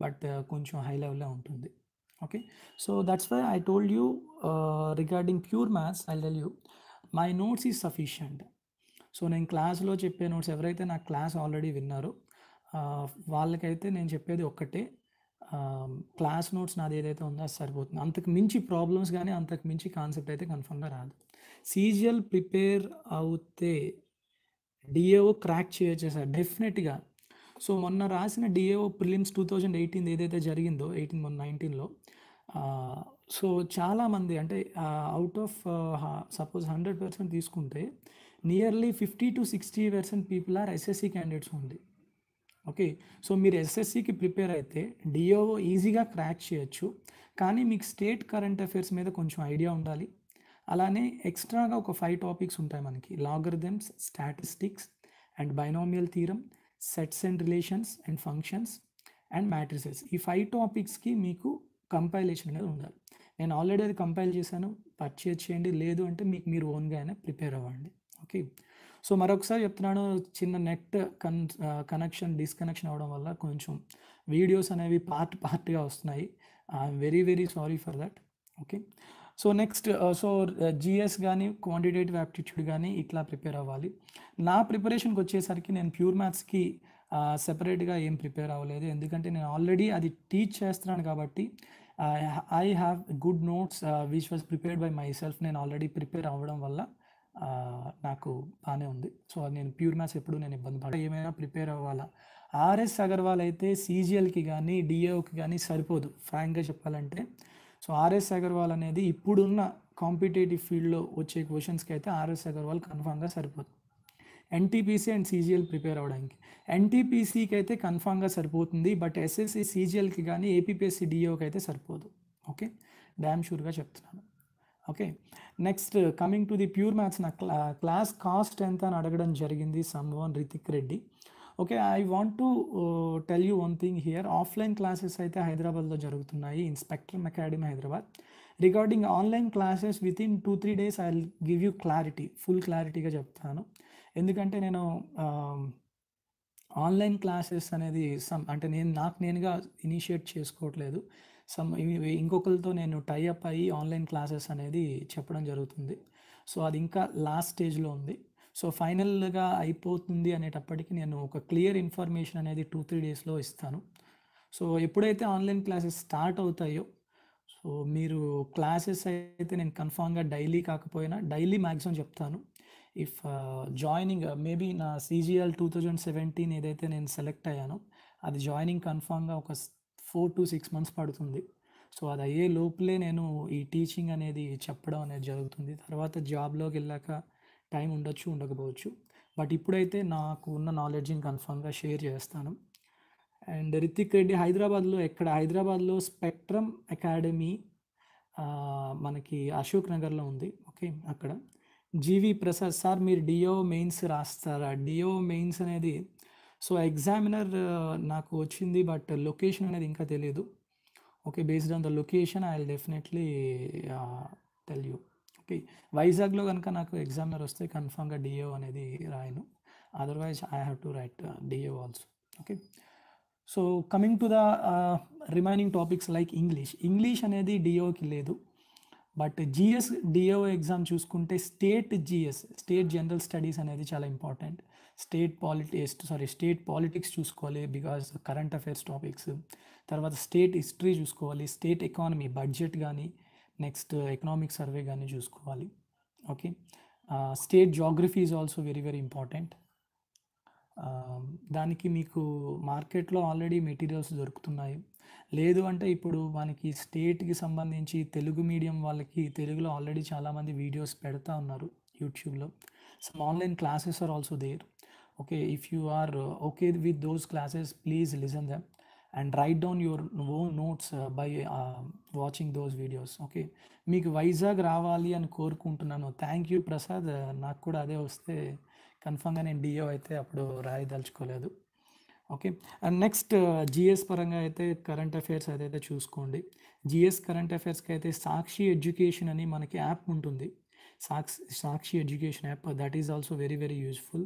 Speaker 2: బట్ కొంచెం హై లెవెల్లో ఉంటుంది. Okay. So that's why I told you regarding pure maths I tell you my notes is sufficient. So నేను క్లాస్లో చెప్పే నోట్స్ ఎవరైతే నా క్లాస్ ఆల్రెడీ విన్నారో వాళ్ళకైతే నేను చెప్పేది ఒక్కటే, క్లాస్ నోట్స్ నాది ఏదైతే ఉందో అది సరిపోతుంది. అంతకు మించి ప్రాబ్లమ్స్ కానీ అంతకు మించి కాన్సెప్ట్ అయితే కన్ఫర్మ్గా రాదు. సిజిఎల్ ప్రిపేర్ అవుతే డిఏఓ క్రాక్ చేయొచ్చు సార్ డెఫినెట్గా. సో మొన్న రాసిన డిఏఓ ప్రిలిమ్స్ 2018 ఏదైతే జరిగిందో 18 మొన్న 19లో సో చాలామంది అంటే అవుట్ ఆఫ్ సపోజ్ 100% తీసుకుంటే nearly 50-60% people are SSC candidates only. Okay. So మీరు ఎస్ఎస్సికి ప్రిపేర్ అయితే డిఓ ఈజీగా క్రాక్ చేయొచ్చు. కానీ మీకు స్టేట్ కరెంట్ అఫైర్స్ మీద కొంచెం ఐడియా ఉండాలి. అలానే ఎక్స్ట్రాగా ఒక 5 టాపిక్స్ ఉంటాయి మనకి. Logarithms, statistics and binomial theorem, sets and relations and functions and matrices. ఈ 5 టాపిక్స్కి మీకు కంపైలేషన్ అనేది ఉండాలి. నేను ఆల్రెడీ అది కంపైల్ చేశాను, పర్చేజ్ చేయండి. లేదు అంటే మీకు మీరు ఓన్గా అయినా ప్రిపేర్ అవ్వండి. ఓకే. సో మరొకసారి చెప్తున్నాను, చిన్న నెట్ కనెక్షన్ డిస్కనెక్షన్ అవ్వడం వల్ల కొంచెం వీడియోస్ అనేవి పార్ట్గా వస్తున్నాయి. I'm very very sorry for that. Okay. So next GS కానీ క్వాంటిటేటివ్ యాప్టిట్యూడ్ కానీ ఇట్లా ప్రిపేర్ అవ్వాలి. నా ప్రిపరేషన్కి వచ్చేసరికి నేను ప్యూర్ మ్యాథ్స్కి సెపరేట్గా ఏం ప్రిపేర్ అవ్వలేదు. ఎందుకంటే నేను ఆల్రెడీ అది టీచ్ చేస్తున్నాను కాబట్టి I have good notes which was prepared by my self. నేను ఆల్రెడీ ప్రిపేర్ అవ్వడం వల్ల నాకు బాగానే ఉంది. సో నేను ప్యూర్ మ్యాథ్స్ ఎప్పుడు నేను ఇబ్బంది పడ ఏమైనా ప్రిపేర్ అవ్వాలా. ఆర్ఎస్ అగర్వాల్ అయితే సీజీఎల్కి కానీ డిఏఓకి కానీ సరిపోదు ఫ్రాంక్గా చెప్పాలంటే. సో ఆర్ఎస్ అగర్వాల్ అనేది ఇప్పుడున్న కాంపిటేటివ్ ఫీల్డ్లో వచ్చే క్వశ్చన్స్కి అయితే ఆర్ఎస్ అగర్వాల్ కన్ఫామ్గా సరిపోదు. ఎన్టీపీసీ అండ్ సీజీఎల్ ప్రిపేర్ అవ్వడానికి ఎన్టీపీసీకి అయితే కన్ఫామ్గా సరిపోతుంది. బట్ ఎస్ఎస్సి సీజీఎల్కి కానీ ఏపీపీఎస్సీ డిఏఓకి అయితే సరిపోదు. ఓకే, డ్యామ్ షూర్గా చెప్తున్నాను. Okay. Next coming to the pure maths, నా క్లాస్ కాస్ట్ ఎంత అని అడగడం జరిగింది someone Rithik Reddy. Okay, I want to tell you one thing here. Offline classes అయితే హైదరాబాద్లో జరుగుతున్నాయి in Spectrum academy Hyderabad. Regarding online classes with in 2-3 days I will give you clarity, full క్లారిటీగా చెప్తాను. ఎందుకంటే నేను ఆన్లైన్ క్లాసెస్ అనేది అంటే నాకు నేనుగా ఇనిషియేట్ చేసుకోవట్లేదు. ఇంకొకరితో నేను టైఅప్ అయ్యి ఆన్లైన్ క్లాసెస్ అనేది చెప్పడం జరుగుతుంది. సో అది ఇంకా లాస్ట్ స్టేజ్లో ఉంది. సో ఫైనల్గా అయిపోతుంది అనేటప్పటికి నేను ఒక క్లియర్ ఇన్ఫర్మేషన్ అనేది 2-3 daysలో ఇస్తాను. సో ఎప్పుడైతే ఆన్లైన్ క్లాసెస్ స్టార్ట్ అవుతాయో సో మీరు క్లాసెస్ అయితే నేను కన్ఫామ్గా డైలీ కాకపోయినా డైలీ మ్యాక్సిమం చెప్తాను. ఇఫ్ జాయినింగ్ మేబీ నా CGL 2017 ఏదైతే నేను సెలెక్ట్ అయ్యానో అది జాయినింగ్ కన్ఫామ్గా ఒక 4-6 months పడుతుంది. సో అది అయ్యే లోపలే నేను ఈ టీచింగ్ అనేది చెప్పడం అనేది జరుగుతుంది. తర్వాత జాబ్లోకి వెళ్ళాక టైం ఉండొచ్చు, ఉండకపోవచ్చు. బట్ ఇప్పుడైతే నాకు ఉన్న నాలెడ్జ్ని కన్ఫామ్గా షేర్ చేస్తాను. అండ్ రితిక్ రెడ్డి హైదరాబాద్లో హైదరాబాద్లో స్పెక్ట్రమ్ అకాడమీ మనకి అశోక్ నగర్లో ఉంది. ఓకే, అక్కడ. జీవి ప్రసాద్ సార్ మీరు డిఓ మెయిన్స్ రాస్తారా? డిఓ మెయిన్స్ అనేది సో ఎగ్జామినర్ నాకు వచ్చింది, బట్ లొకేషన్ అనేది ఇంకా తెలియదు. Okay, based on the location I will definitely tell you. Okay, వైజాగ్లో కనుక నాకు ఎగ్జామినర్ వస్తే కన్ఫామ్గా డిఓ అనేది రాయను. Otherwise I have to write DO also. Okay. So coming to the remaining topics like English అనేది డిఓకి లేదు. బట్ జిఎస్ డిఓ ఎగ్జామ్ చూసుకుంటే స్టేట్ జనరల్ స్టడీస్ అనేది చాలా ఇంపార్టెంట్. స్టేట్ పాలిటిక్స్ చూసుకోవాలి బికాజ్ కరెంట్ అఫైర్స్ టాపిక్స్. తర్వాత స్టేట్ హిస్టరీ చూసుకోవాలి, state economy budget కానీ నెక్స్ట్ ఎకనామిక్ సర్వే కానీ చూసుకోవాలి. Okay, state geography is also very very important. దానికి మీకు మార్కెట్లో ఆల్రెడీ మెటీరియల్స్ దొరుకుతున్నాయి. లేదు అంటే ఇప్పుడు మనకి స్టేట్కి సంబంధించి తెలుగు మీడియం వాళ్ళకి తెలుగులో ఆల్రెడీ చాలామంది వీడియోస్ పెడతా ఉన్నారు యూట్యూబ్లో. Some online classes are also there. Okay, if you are okay with those classes please listen them and write down your own notes by watching those videos. Okay, మీకు వైజాగ్ రావాలి అని కోరుకుంటున్నాను. Thank you Prasad. నాకు కూడా అదే వస్తే కన్ఫామ్గా నేను డిఓ అయితే అప్పుడు రాయదలుచుకోలేదు. ఓకే, అండ్ నెక్స్ట్ జిఎస్ పరంగా అయితే కరెంట్ అఫైర్స్ అదైతే చూసుకోండి. జిఎస్ కరెంట్ అఫైర్స్కి అయితే సాక్షి ఎడ్యుకేషన్ అని మనకి యాప్ ఉంటుంది. Sakshi education app, that is also very very useful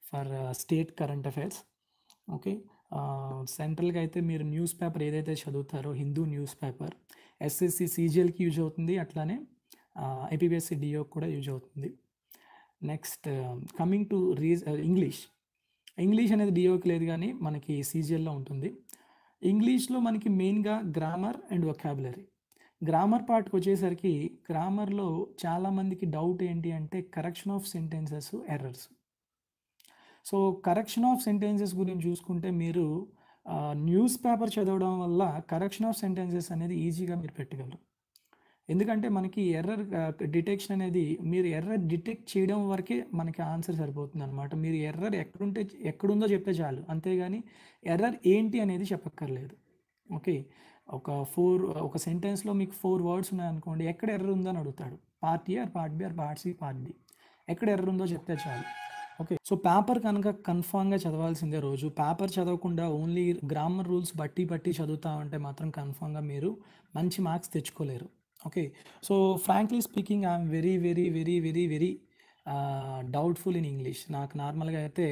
Speaker 2: for state current affairs. Okay, సెంట్రల్గా అయితే మీరు న్యూస్ పేపర్ ఏదైతే చదువుతారో హిందూ న్యూస్ పేపర్ ఎస్ఎస్సి CGLకి యూజ్ అవుతుంది, అట్లానే ఏపీపీఎస్సీ డిఓ కూడా యూజ్ అవుతుంది. నెక్స్ట్ కమింగ్ టు ఇంగ్లీష్ అనేది డిఓకి లేదు కానీ మనకి CGLలో ఉంటుంది. ఇంగ్లీష్లో మనకి మెయిన్గా గ్రామర్ అండ్ వొకాబులరీ. గ్రామర్ పార్ట్కి వచ్చేసరికి గ్రామర్లో చాలామందికి డౌట్ ఏంటి అంటే correction of sentences, errors. So correction of sentences గురించి చూసుకుంటే మీరు న్యూస్ పేపర్ చదవడం వల్ల కరెక్షన్ ఆఫ్ సెంటెన్సెస్ అనేది ఈజీగా మీరు పెట్టగలరు. ఎందుకంటే మనకి ఎర్రర్ డిటెక్షన్ అనేది మీరు ఎర్రర్ డిటెక్ట్ చేయడం వరకే మనకి ఆన్సర్ సరిపోతుందనమాట. మీరు ఎర్రర్ ఎక్కడుందో చెప్తే చాలు. అంతేగాని ఎర్రర్ ఏంటి అనేది చెప్పక్కర్లేదు. ఓకే. ఒక సెంటెన్స్‌లో మీకు 4 వర్డ్స్ ఉన్నాయనుకోండి. ఎక్కడ ఎర్రర్ ఉందని అడుగుతాడు. Part A or part B or part C, part D. ఎక్కడ ఎర్రర్ ఉందో చెప్తే చాలు. ఓకే. సో పేపర్ కనుక కన్ఫర్మ్‌గా చదవాల్సిందే రోజు. పేపర్ చదవకుండా ఓన్లీ గ్రామర్ రూల్స్ బట్టి చదువుతా ఉంటే మాత్రం కన్ఫర్మ్‌గా మీరు మంచి మార్క్స్ తెచ్చుకోలేరు. Okay. So frankly speaking I am very doubtful in English. నాకు నార్మల్‌గా అయితే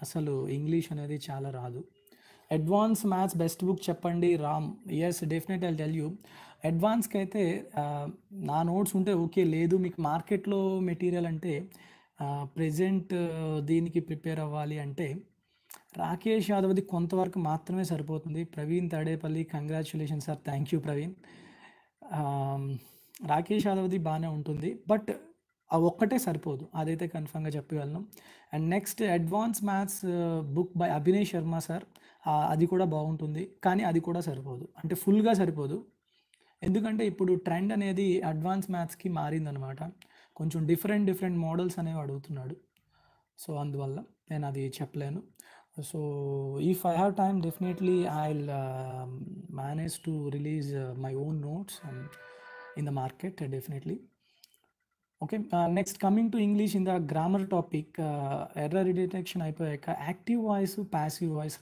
Speaker 2: అసలు ఇంగ్లీష్ అనేది చాలా రాదు. అడ్వాన్స్ మ్యాథ్స్ బెస్ట్ బుక్ చెప్పండి Ram. Yes definitely I'll tell you. అడ్వాన్స్‌కి అయితే నా నోట్స్ ఉంటే ఓకే. లేదు మీకు మార్కెట్‌లో మెటీరియల్ అంటే ప్రెజెంట్ దీనికి ప్రిపేర్ అవ్వాలి అంటే రాకేష్ యాదవ్‌ది కొంతవరకు మాత్రమే సరిపోతుంది. Praveen Tadepalli congratulations sir. Thank you Praveen. Rakesh యాదవ్‌ది బానే ఉంటుంది. బట్ ఆ ఒక్కటే సరిపోదు. అదైతే కన్ఫర్మ్‌గా చెప్పగలను. And next advance maths book by Abhinay Sharma sir. అది కూడా బాగుంటుంది. కానీ అది కూడా సరిపోదు. అంటే ఫుల్‌గా సరిపోదు. ఎందుకంటే ఇప్పుడు ట్రెండ్ అనేది అడ్వాన్స్ మ్యాథ్స్‌కి మారిందనమాట. కొంచెం డిఫరెంట్ మోడల్స్ అనేవి అడుగుతున్నాడు. సో అందువల్ల నేను అది చెప్పలేను. So if I have time definitely I will manage to release my own notes in the market definitely. Okay. Next coming to English in the grammar topic error detection అయిపోయాక active voice, passive voice,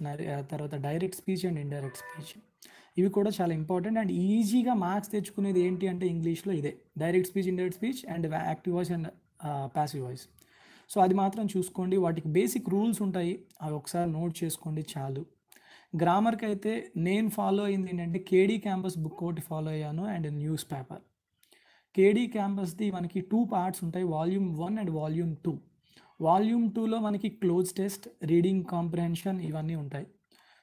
Speaker 2: తర్వాత direct speech and indirect speech. ఇవి కూడా చాలా important and ఈజీగా marks తెచ్చుకునేది ఏంటి అంటే ఇంగ్లీష్‌లో ఇదే. Direct speech, indirect speech and active voice and passive voice. So అది మాత్రం చూసుకోండి. వాటికి బేసిక్ రూల్స్ ఉంటాయి. అవి ఒకసారి నోట్ చేసుకోండి చాలు. గ్రామర్‌కి అయితే నేను ఫాలో అయింది ఏంటంటే కేడీ క్యాంపస్ బుక్ ఒకటి ఫాలో అయ్యాను అండ్ న్యూస్ పేపర్. కేడీ క్యాంపస్‌ది మనకి 2 పార్ట్స్ ఉంటాయి. Volume 1 and volume 2. వాల్యూమ్ 2లో మనకి క్లోజ్ టెస్ట్, రీడింగ్ కాంప్రిహెన్షన్ ఇవన్నీ ఉంటాయి.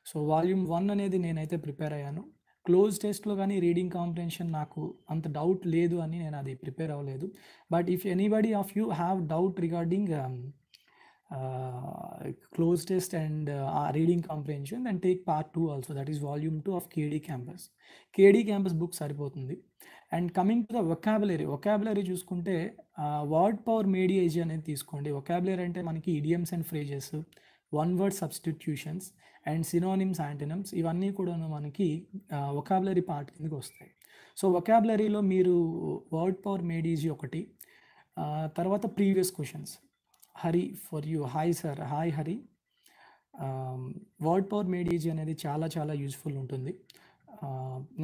Speaker 2: సో వాల్యూమ్ 1 అనేది నేనైతే ప్రిపేర్ అయ్యాను. క్లోజ్ టెస్ట్‌లో కానీ రీడింగ్ కాంప్రిహెన్షన్ నాకు అంత డౌట్ లేదు అని నేను అది ప్రిపేర్ అవ్వలేదు. But if anybody of you have doubt regarding closed test and reading comprehension, then take part 2 also, that is volume 2 of KD campus. KD campus book సరిపోతుంది. And coming to the vocabulary చూసుకుంటే word power made easy అనేది తీసుకోండి. Vocabulary అంటే మనకి idioms and phrases, one word substitutions and synonyms, antonyms ఇవన్నీ కూడా మనకి vocabulary part కిందకి వస్తాయి. సో వొకాబులరీలో మీరు వర్డ్ పవర్ మేడియేజ్ ఒకటి, తర్వాత previous questions. Hari for you. Hi sir. Hi Hari. Word power made easy అనేది చాలా యూజ్ఫుల్ ఉంటుంది.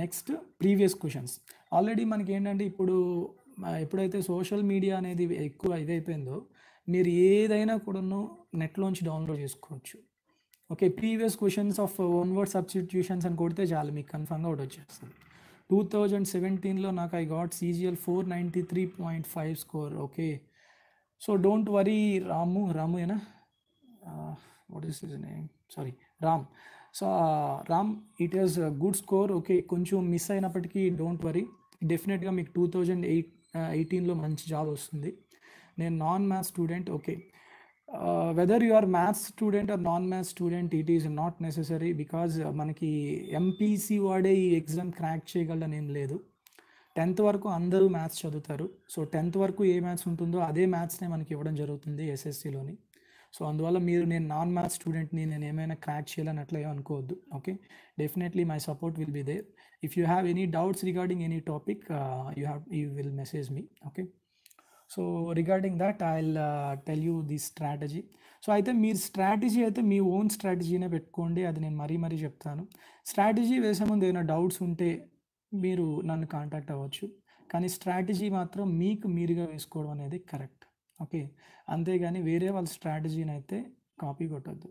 Speaker 2: Next previous questions. ఆల్రెడీ మనకి ఏంటంటే ఇప్పుడు ఎప్పుడైతే సోషల్ మీడియా అనేది ఎక్కువ ఇదైపోయిందో మీరు ఏదైనా కూడాను నెట్లోంచి డౌన్లోడ్ చేసుకోవచ్చు. Okay. Previous questions of one word substitutions అని కొడితే చాలు మీకు కన్ఫర్మ్గా ఒకటి వచ్చేస్తుంది. 2017లో నాకు I got CGL 493.5 score. Okay. So don't worry రాముయేనా, what is his name, sorry Ram. So Ram, it is good score. Okay. కొంచెం మిస్ అయినప్పటికీ డోంట్ వరీ, డెఫినెట్గా మీకు 2018లో మంచి జాబ్ వస్తుంది. నేను non maths student. Okay. Whether you are maths student or non maths student, it is not necessary. Because మనకి MPC వాడే ఈ ఎగ్జామ్ క్రాక్ చేయగలదని ఏం లేదు. 10th వరకు అందరూ మ్యాథ్స్ చదువుతారు. సో 10th వరకు ఏ మ్యాథ్స్ ఉంటుందో అదే మ్యాథ్స్నే మనకి ఇవ్వడం జరుగుతుంది SSCలోని. సో అందువల్ల నేను నాన్ మ్యాథ్స్ స్టూడెంట్ని, నేను ఏమైనా క్రాక్ చేయాలని అట్లా ఏమనుకోవద్దు. Okay. Definitely my support will be there. If you have any doubts regarding any topic you will message me. Okay. So regarding that I will tell you the strategy. So అయితే మీరు strategy అయితే మీ own స్ట్రాటజీనే పెట్టుకోండి. అది నేను మరీ చెప్తాను. Strategy వేసే ముందు ఏమైనా డౌట్స్ ఉంటే మీరు నన్ను కాంటాక్ట్ అవ్వచ్చు. కానీ స్ట్రాటజీ మాత్రం మీకు మీరుగా వేసుకోవడం అనేది కరెక్ట్. ఓకే. అంతేగాని వేరే వాళ్ళ స్ట్రాటజీని అయితే కాపీ కొట్టద్దు.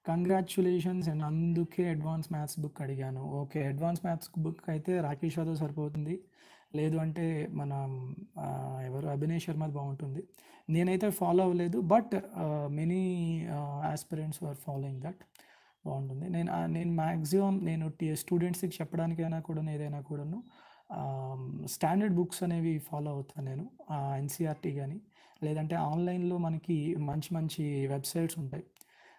Speaker 2: కంగ్రాచ్యులేషన్స్. అండ్ అందుకే అడ్వాన్స్ మ్యాథ్స్ బుక్ అడిగాను. ఓకే. అడ్వాన్స్ మ్యాథ్స్ బుక్ అయితే రాకేష్ యాదవ్ సరిపోతుంది. లేదు అంటే మన ఎవరు అభినయ్ శర్మ బాగుంటుంది. నేనైతే ఫాలో అవ్వలేదు. But many aspirants are following that. బాగుంటుంది. నేను మ్యాక్సిమం నేను స్టూడెంట్స్కి చెప్పడానికైనా కూడా ఏదైనా కూడాను స్టాండర్డ్ బుక్స్ అనేవి ఫాలో అవుతాను నేను. ఎన్‌సీఈఆర్‌టీ గాని, లేదంటే ఆన్‌లైన్‌లో మనకి మంచి మంచి వెబ్‌సైట్స్ ఉంటాయి.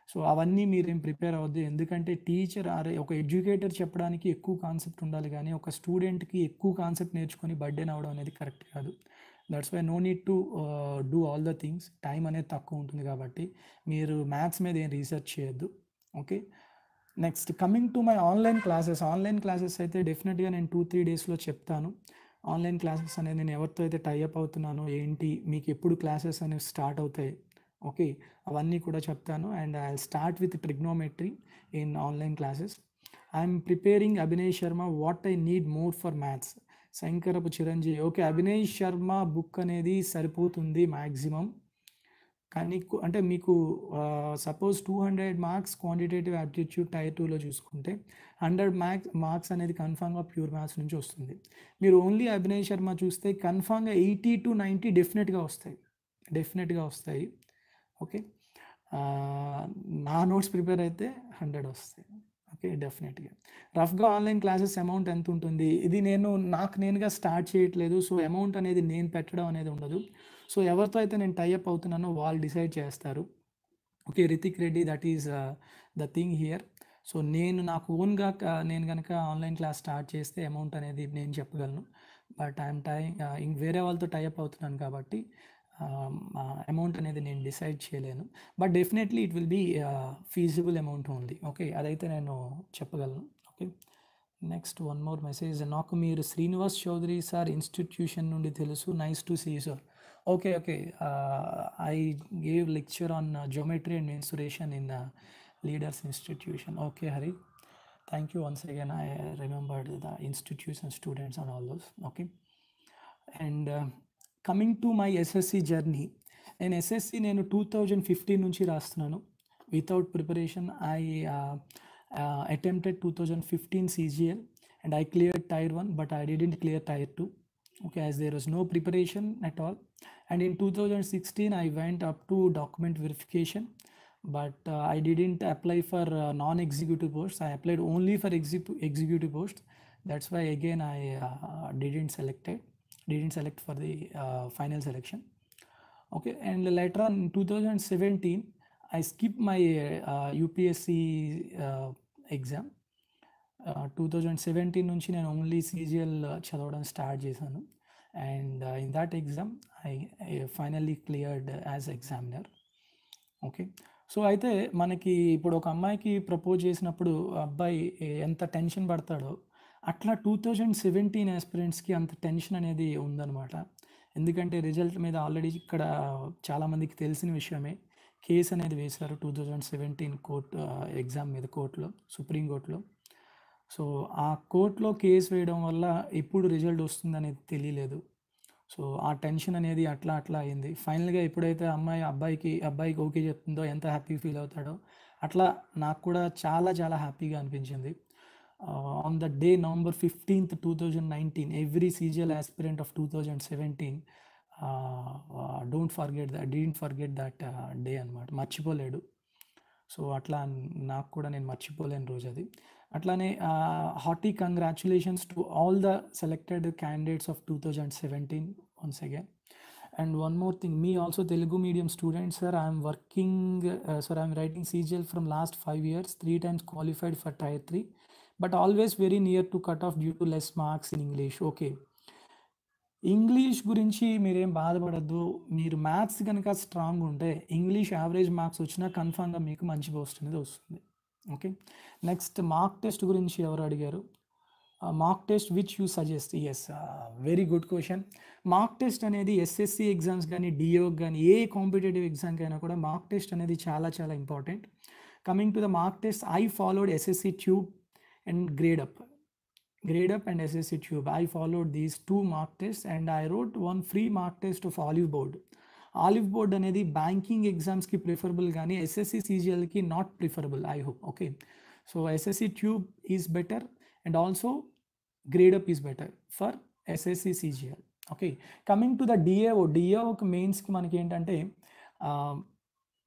Speaker 2: సో, అవన్నీ మీరేం ప్రిపేర్ అవ్వద్దు. ఎందుకంటే టీచర్ ఒక ఎడ్యుకేటర్ చెప్పడానికి ఎక్కువ కాన్సెప్ట్ ఉండాలి గానీ, ఒక స్టూడెంట్‌కి ఎక్కువ కాన్సెప్ట్ నేర్చుకొని బర్డెన్ అవ్వడం అనేది కరెక్ట్ కాదు. That's why no need to do all the things. Time అనేది తక్కువ ఉంటుంది కాబట్టి, మీరు మ్యాథ్స్ మీద ఏం రీసెర్చ్ చేయొద్దు. Okay. Next coming to my online classes. Online classes అయితే డెఫినిట్‌గా నేను 2, 3 డేస్‌లో చెప్తాను. ఆన్‌లైన్ క్లాసెస్ అనేది నేను ఎవరితో అయితే టై అప్ అవుతున్నానో, ఏంటి, మీకు ఎప్పుడు క్లాసెస్ అనేవి స్టార్ట్ అవుతాయి, ఓకే, అవన్నీ కూడా చెప్తాను. And I will start with trigonometry in online classes. I'm preparing Abhinay Sharma what I need more for maths. Shankarapu Chiranjeevi. Okay, Abhinay Sharma book అనేది సరిపోతుంది మ్యాక్సిమం. కానీ అంటే మీకు suppose 200 marks quantitative aptitude tier 2లో చూసుకుంటే 100 మార్క్స్ అనేది కన్ఫామ్గా ప్యూర్ మ్యాథ్స్ నుంచి వస్తుంది. మీరు ఓన్లీ అభినయ్ శర్మ చూస్తే కన్ఫామ్గా 80 to 90 డెఫినెట్గా వస్తాయి. ఓకే. నా నోట్స్ ప్రిపేర్ అయితే 100 వస్తాయి. ఓకే, డెఫినెట్గా. రఫ్గా ఆన్లైన్ క్లాసెస్ అమౌంట్ ఎంత ఉంటుంది? ఇది నాకు నేనుగా స్టార్ట్ చేయట్లేదు. సో అమౌంట్ అనేది నేను పెట్టడం అనేది ఉండదు. సో ఎవరితో అయితే నేను టై అప్ అవుతున్నానో వాళ్ళు డిసైడ్ చేస్తారు. Okay, Rithik Reddy, that is the thing here. So నాకు ఓన్గా నేను కనుక ఆన్లైన్ క్లాస్ స్టార్ట్ చేస్తే అమౌంట్ అనేది నేను చెప్పగలను. బట్ ఐఎమ్ వేరే వాళ్ళతో టై అప్ అవుతున్నాను కాబట్టి అమౌంట్ అనేది నేను డిసైడ్ చేయలేను. But definitely it will be feasible amount only. Okay, అదైతే నేను చెప్పగలను. Okay. Next one more message. నాకు మీరు శ్రీనివాస్ చౌదరి సార్ ఇన్స్టిట్యూషన్ నుండి తెలుసు. Nice to see sir. Okay, I gave lecture on geometry and mensuration in Leaders Institution. Okay, Hari, thank you once again. I remembered the institution, students and all those. Okay. And coming to my SSC journey. నేను SSC 2015 నుంచి రాస్తున్నాను without preparation. I attempted 2015 CGL and I cleared Tier 1, but I didn't clear Tier 2. Okay, as there was no preparation at all. And in 2016 I went up to document verification, but I didn't apply for non-executive posts. I applied only for executive posts. That's why again I didn't select for the final selection. Okay, and later on in 2017 I skipped my UPSC exam. 2017 నుంచి నేను only CGL చదవడం start చేశాను. And in that exam I finally cleared as examiner. Okay. So అయితే మనకి ఇప్పుడు ఒక అమ్మాయికి propose చేసినప్పుడు అబ్బాయి ఎంత టెన్షన్ పడతాడో అట్లా 2017 ఆస్పిరెంట్స్కి అంత టెన్షన్ అనేది ఉందన్నమాట. ఎందుకంటే రిజల్ట్ మీద ఆల్రెడీ ఇక్కడ చాలామందికి తెలిసిన విషయమే, కేసు అనేది వేశారు 2017 కోర్టు ఎగ్జామ్ మీద కోర్టులో, సుప్రీంకోర్టులో. సో ఆ కోర్టులో కేసు వేయడం వల్ల ఎప్పుడు రిజల్ట్ వస్తుంది అనేది తెలియలేదు. సో ఆ టెన్షన్ అనేది అట్లా అయింది. ఫైనల్గా ఎప్పుడైతే అబ్బాయికి ఓకే చెప్తుందో ఎంత హ్యాపీ ఫీల్ అవుతాడో అట్లా నాకు కూడా చాలా హ్యాపీగా అనిపించింది. On the day November 15th, 2019, every CGL aspirant of 2017 didn't forget that day అన్నమాట. మర్చిపోలేడు. సో అట్లా నాకు కూడా నేను మర్చిపోలేని రోజు అది. అట్లానే hearty congratulations to all the selected candidates of 2017 once again. And one more thing, me also Telugu medium student, sir. I am writing CGL from last 5 years, 3 times qualified for Tier 3, but always very near to cut off due to less marks in English. Okay, English గురించి మీరేం బాధపడద్దు. మీరు maths కనుక strong ఉంటే English average marks వచ్చినా కన్ఫామ్గా మీకు మంచి పోస్ట్ అనేది వస్తుంది. ఓకే. నెక్స్ట్ మార్క్ టెస్ట్ గురించి ఎవరు అడిగారు? Mark test which you suggest? Yes, very good question. Mark test అనేది ఎస్ఎస్సి ఎగ్జామ్స్ కానీ డిఓకి కానీ ఏ కాంపిటేటివ్ ఎగ్జామ్కైనా కూడా మార్క్ టెస్ట్ అనేది చాలా important. Coming to the mark test, I followed SSC tube and grade up and SSC Tube. I followed these 2 mock tests and I wrote one free mock test of Olive Board. Olive Board అనేది banking ఎగ్జామ్స్కి preferable కానీ SSC CGLకి not preferable, I hope. Okay. So SSC Tube is better and also grade up is better for SSC CGL. Okay. Coming to the డిఏఓకి మెయిన్స్కి మనకి ఏంటంటే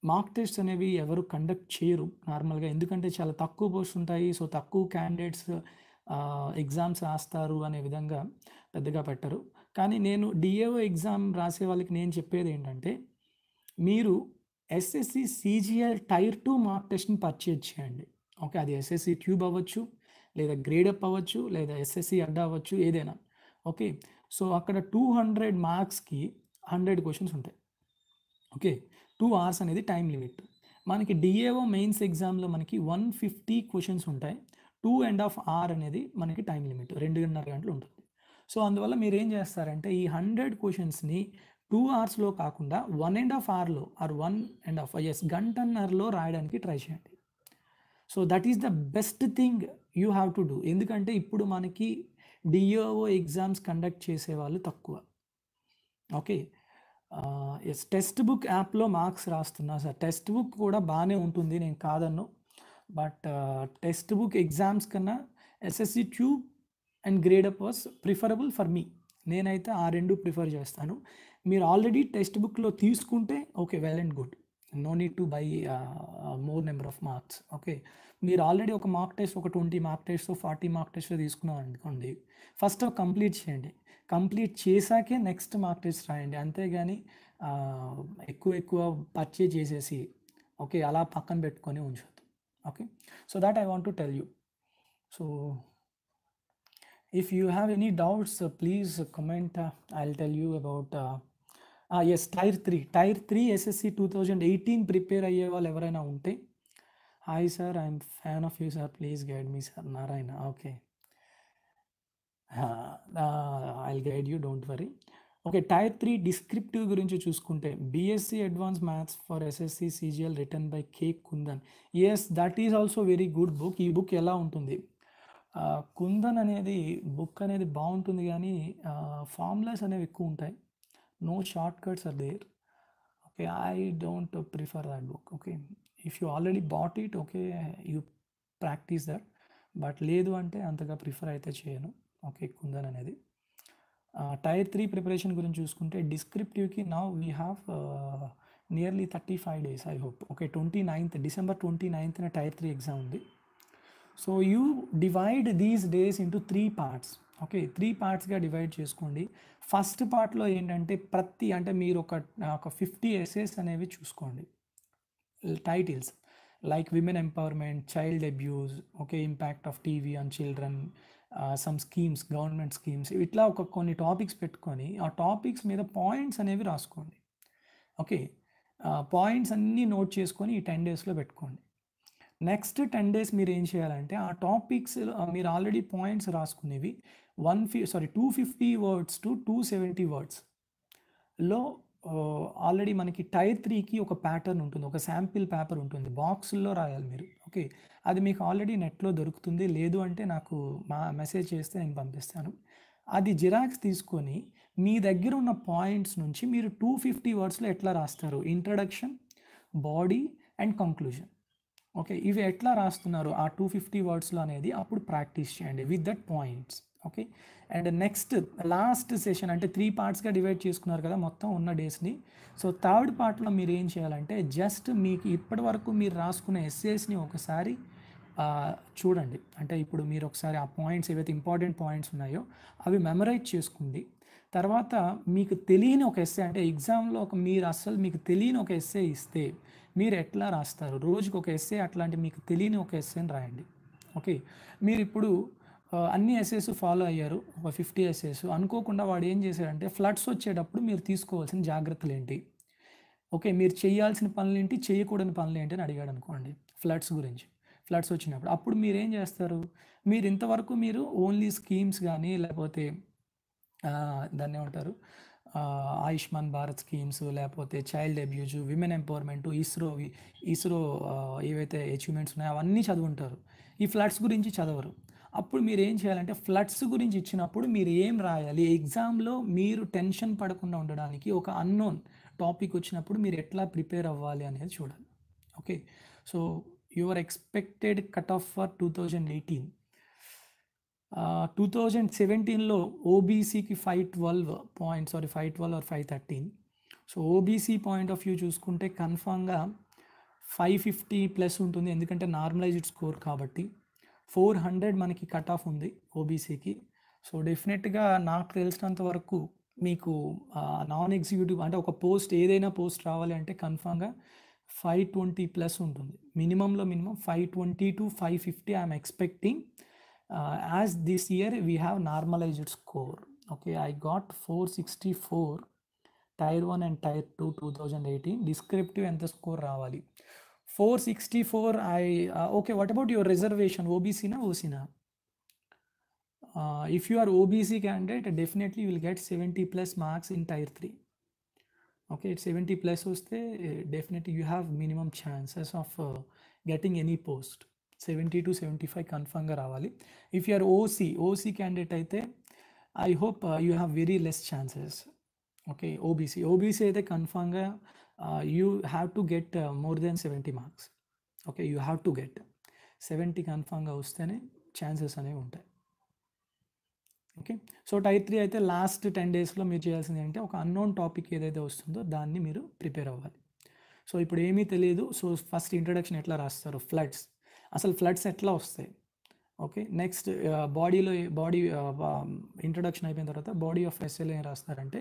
Speaker 2: mark test అనేవి ఎవరు కండక్ట్ చేయరు నార్మల్గా, ఎందుకంటే చాలా తక్కువ పోస్ట్ ఉంటాయి. సో తక్కువ క్యాండిడేట్స్ ఎగ్జామ్స్ రాస్తారు అనే విధంగా పెద్దగా పెట్టరు. కానీ నేను డిఏఓ ఎగ్జామ్ రాసే వాళ్ళకి నేను చెప్పేది ఏంటంటే, మీరు ఎస్ఎస్సి సీజీఎల్ టైర్ 2 మార్క్ టెస్ట్‌ని పర్చేజ్ చేయండి. ఓకే. అది ఎస్ఎస్సి ట్యూబ్ అవ్వచ్చు, లేదా గ్రేడప్ అవ్వచ్చు, లేదా ఎస్ఎస్సి అడ్డా అవ్వచ్చు, ఏదైనా. ఓకే. సో, అక్కడ 200 మార్క్స్‌కి 100 క్వెషన్స్ ఉంటాయి. ఓకే. 2 అవర్స్ అనేది టైమ్ లిమిట్. మనకి డిఏఓ మెయిన్స్ ఎగ్జామ్‌లో మనకి 150 క్వెషన్స్ ఉంటాయి. 2½ అవర్ అనేది మనకి టైమ్ లిమిట్. 2.5 గంటలు ఉంటుంది. సో, అందువల్ల మీరేం చేస్తారంటే ఈ 100 క్వెషన్స్‌ని 2 అవర్స్‌లో కాకుండా 1½ అవర్‌లో ఆర్ 1½ గంటన్నరలో రాయడానికి ట్రై చేయండి. So, that is the best thing you have to do. ఎందుకంటే ఇప్పుడు మనకి డిఏఓ ఎగ్జామ్స్ కండక్ట్ చేసేవాళ్ళు తక్కువ. ఓకే. యెస్. టెక్స్ట్ బుక్ యాప్‌లో మార్క్స్ రాస్తున్నా సార్. టెక్స్ట్ బుక్ కూడా బానే ఉంటుంది. నేను కాదనను. బట్ టెక్స్ట్ బుక్ ఎగ్జామ్స్ కన్నా SSC tube and grade up was preferable for me. నేనైతే ఆ 2 ప్రిఫర్ చేస్తాను. మీరు ఆల్రెడీ టెక్స్ట్ బుక్‌లో తీసుకుంటే okay. Well and good. No need to buy more number of mocks. Okay. మీరు ఆల్రెడీ ఒక మార్క్ టెస్ట్, ఒక 20 మార్క్ టెస్టో, 40 మార్క్ టెస్టో తీసుకున్నారనుకోండి. ఫస్ట్ కంప్లీట్ చేయండి. కంప్లీట్ చేశాకే నెక్స్ట్ మార్క్ టెస్ట్ రాయండి. అంతేగాని ఎక్కువ పర్చేజ్ చేసేసి ఓకే. అలా పక్కన పెట్టుకొని ఉంచొద్దు. Okay. So, that I want to tell you. So, if you have any doubts, please comment. I'll tell you about yes, tier 3 SSC 2018 prepare అయ్యే వాళ్ళు ఎవరైనా ఉంటే, hi sir, I'm fan of you sir, please guide me sir. Narayana. Okay. I'll guide you, don't worry. Okay. Tier 3 descriptive గురించి చూసుకుంటే, BSc advance maths for SSC CGL written by K Kundan. Yes, that is also very good book. ఈ book ఎలా ఉంటుంది, కుందన్ అనేది book అనేది బాగుంటుంది, కానీ formulas అనేవి ఎక్కువ ఉంటాయి. No shortcuts are there. Okay. I don't prefer that book. Okay. If you already bought it, okay, you practice that. But లేదు అంటే అంతగా ప్రిఫర్ అయితే చేయను. ఓకే. కుందన్ అనేది టైర్ 3 ప్రిపరేషన్ గురించి చూసుకుంటే, డిస్క్రిప్టివ్కి now we have nearly 35 days I hope. Okay. December 29th tier 3 exam ఉంది. So, you divide these days into 3 parts. Okay. 3 పార్ట్స్గా డివైడ్ చేసుకోండి. ఫస్ట్ పార్ట్లో ఏంటంటే అంటే మీరు ఒక 50 ఎస్సేస్ అనేవి చూసుకోండి. Titles like women empowerment, child abuse, okay, impact of TV on children, some schemes, government schemes, ఇట్లా కొన్ని టాపిక్స్ పెట్టుకొని ఆ టాపిక్స్ మీద పాయింట్స్ అనేవి రాసుకోండి. ఓకే. పాయింట్స్ అన్నీ నోట్ చేసుకొని ఈ 10 daysలో పెట్టుకోండి. నెక్స్ట్ 10 days మీరు ఏం చేయాలంటే ఆ టాపిక్స్ మీరు ఆల్రెడీ పాయింట్స్ రాసుకునేవి 250 words to 270 wordsలో ఆల్రెడీ మనకి టైర్ 3కి ఒక ప్యాటర్న్ ఉంటుంది, ఒక శాంపిల్ పేపర్ ఉంటుంది, బాక్సుల్లో రాయాలి మీరు. ఓకే. అది మీకు ఆల్రెడీ నెట్లో దొరుకుతుంది. లేదు అంటే నాకు మెసేజ్ చేస్తే నేను పంపిస్తాను. అది జిరాక్స్ తీసుకొని మీ దగ్గర ఉన్న పాయింట్స్ నుంచి మీరు 250 wordsలో ఎట్లా రాస్తారు, introduction, body and conclusion. Okay. ఇవి ఎట్లా రాస్తున్నారు ఆ 250 wordsలో అనేది అప్పుడు ప్రాక్టీస్ చేయండి with that points. Okay. And next last session అంటే 3 పార్ట్స్గా డివైడ్ చేసుకున్నారు కదా మొత్తం ఉన్న డేస్ని. సో, థర్డ్ పార్ట్లో మీరు ఏం చేయాలంటే జస్ట్ మీకు ఇప్పటి వరకు మీరు రాసుకున్న ఎస్సేస్ని ఒకసారి చూడండి. అంటే ఇప్పుడు మీరు ఒకసారి ఆ పాయింట్స్ ఏవైతే ఇంపార్టెంట్ పాయింట్స్ ఉన్నాయో అవి మెమరైజ్ చేసుకోండి. తర్వాత మీకు తెలియని ఒక ఎస్సే, అంటే ఎగ్జామ్లో మీరు అస్సలు మీకు తెలియని ఒక ఎస్సే ఇస్తే మీరు ఎట్లా రాస్తారు, రోజుకి ఒక ఎస్సే, అట్లాంటి మీకు తెలియని ఒక ఎస్సేని రాయండి. ఓకే. మీరు ఇప్పుడు అన్ని ఎస్సేస్ ఫాలో అయ్యారు, ఒక 50 ఎస్సేస్. అనుకోకుండా వాడు ఏం చేశాడంటే ఫ్లడ్స్ వచ్చేటప్పుడు మీరు తీసుకోవాల్సిన జాగ్రత్తలు ఏంటి, ఓకే, మీరు చేయాల్సిన పనులు ఏంటి, చేయకూడని పనులు ఏంటి అని అడిగాడు అనుకోండి ఫ్లడ్స్ గురించి. ఫ్లడ్స్ వచ్చినప్పుడు అప్పుడు మీరు ఏం చేస్తారు, మీరు ఇంతవరకు మీరు ఓన్లీ స్కీమ్స్ కానీ లేకపోతే దాన్ని ఏమంటారు, ఆయుష్మాన్ భారత్ స్కీమ్స్, లేకపోతే child abuse, women empowerment, ISRO ఏవైతే అచీవ్మెంట్స్ ఉన్నాయో అవన్నీ చదువుంటారు. ఈ ఫ్లడ్స్ గురించి చదవరు. అప్పుడు మీరు ఏం చేయాలంటే ఫ్లడ్స్ గురించి ఇచ్చినప్పుడు మీరు ఏం రాయాలి, ఎగ్జామ్లో మీరు టెన్షన్ పడకుండా ఉండడానికి ఒక అన్నోన్ టాపిక్ వచ్చినప్పుడు మీరు ఎట్లా ప్రిపేర్ అవ్వాలి అనేది చూడాలి. Okay. So, your expected cut off for 2018. 2017లో ఓబీసీకి 512 or 513. So, OBC point of view చూసుకుంటే కన్ఫామ్గా 550+ ఉంటుంది, ఎందుకంటే నార్మలైజ్డ్ స్కోర్ కాబట్టి. 400 మనకి కట్ ఆఫ్ ఉంది ఓబీసీకి. సో డెఫినెట్గా నాకు తెలిసినంత వరకు మీకు నాన్ ఎగ్జిక్యూటివ్ అంటే ఒక పోస్ట్ ఏదైనా పోస్ట్ రావాలి అంటే కన్ఫామ్గా 520+ ఉంటుంది. మినిమంలో minimum 520 to 550 I'm expecting. As this year we have normalized score. Okay, I got 464 Tier 1 and Tier 2 2018. Descriptive ఎంత స్కోర్ రావాలి? 464. Okay, what about your reservation? OBC na OC na? If you are OBC candidate, definitely you will get 70+ marks in Tier 3. Okay, 70+ వస్తే definitely you have minimum chances of getting any post. 70 to 75 కన్ఫర్మ్గా రావాలి. If you are OC candidate అయితే I hope you have very less chances. Okay, OBC అయితే కన్ఫర్మ్గా you have to get more than 70 marks. Okay, you have to get 70 కన్ఫర్మ్గా వస్తేనే chances అనేవి ఉంటాయి. Okay, so Tier 3 అయితే లాస్ట్ 10 డేస్లో మీరు చేయాల్సింది ఏంటంటే ఒక అన్నోన్ టాపిక్ ఏదైతే వస్తుందో దాన్ని మీరు ప్రిపేర్ అవ్వాలి. సో ఇప్పుడు ఏమీ తెలియదు. సో ఫస్ట్ ఇంట్రడక్షన్ ఎట్లా రాస్తారు, ఫ్లడ్స్, అసలు ఫ్లడ్స్ ఎట్లా వస్తాయి. ఓకే, నెక్స్ట్ బాడీ ఇంట్రడక్షన్ అయిపోయిన తర్వాత బాడీ ఆఫ్ ఎస్ఎల్ ఏం రాస్తారంటే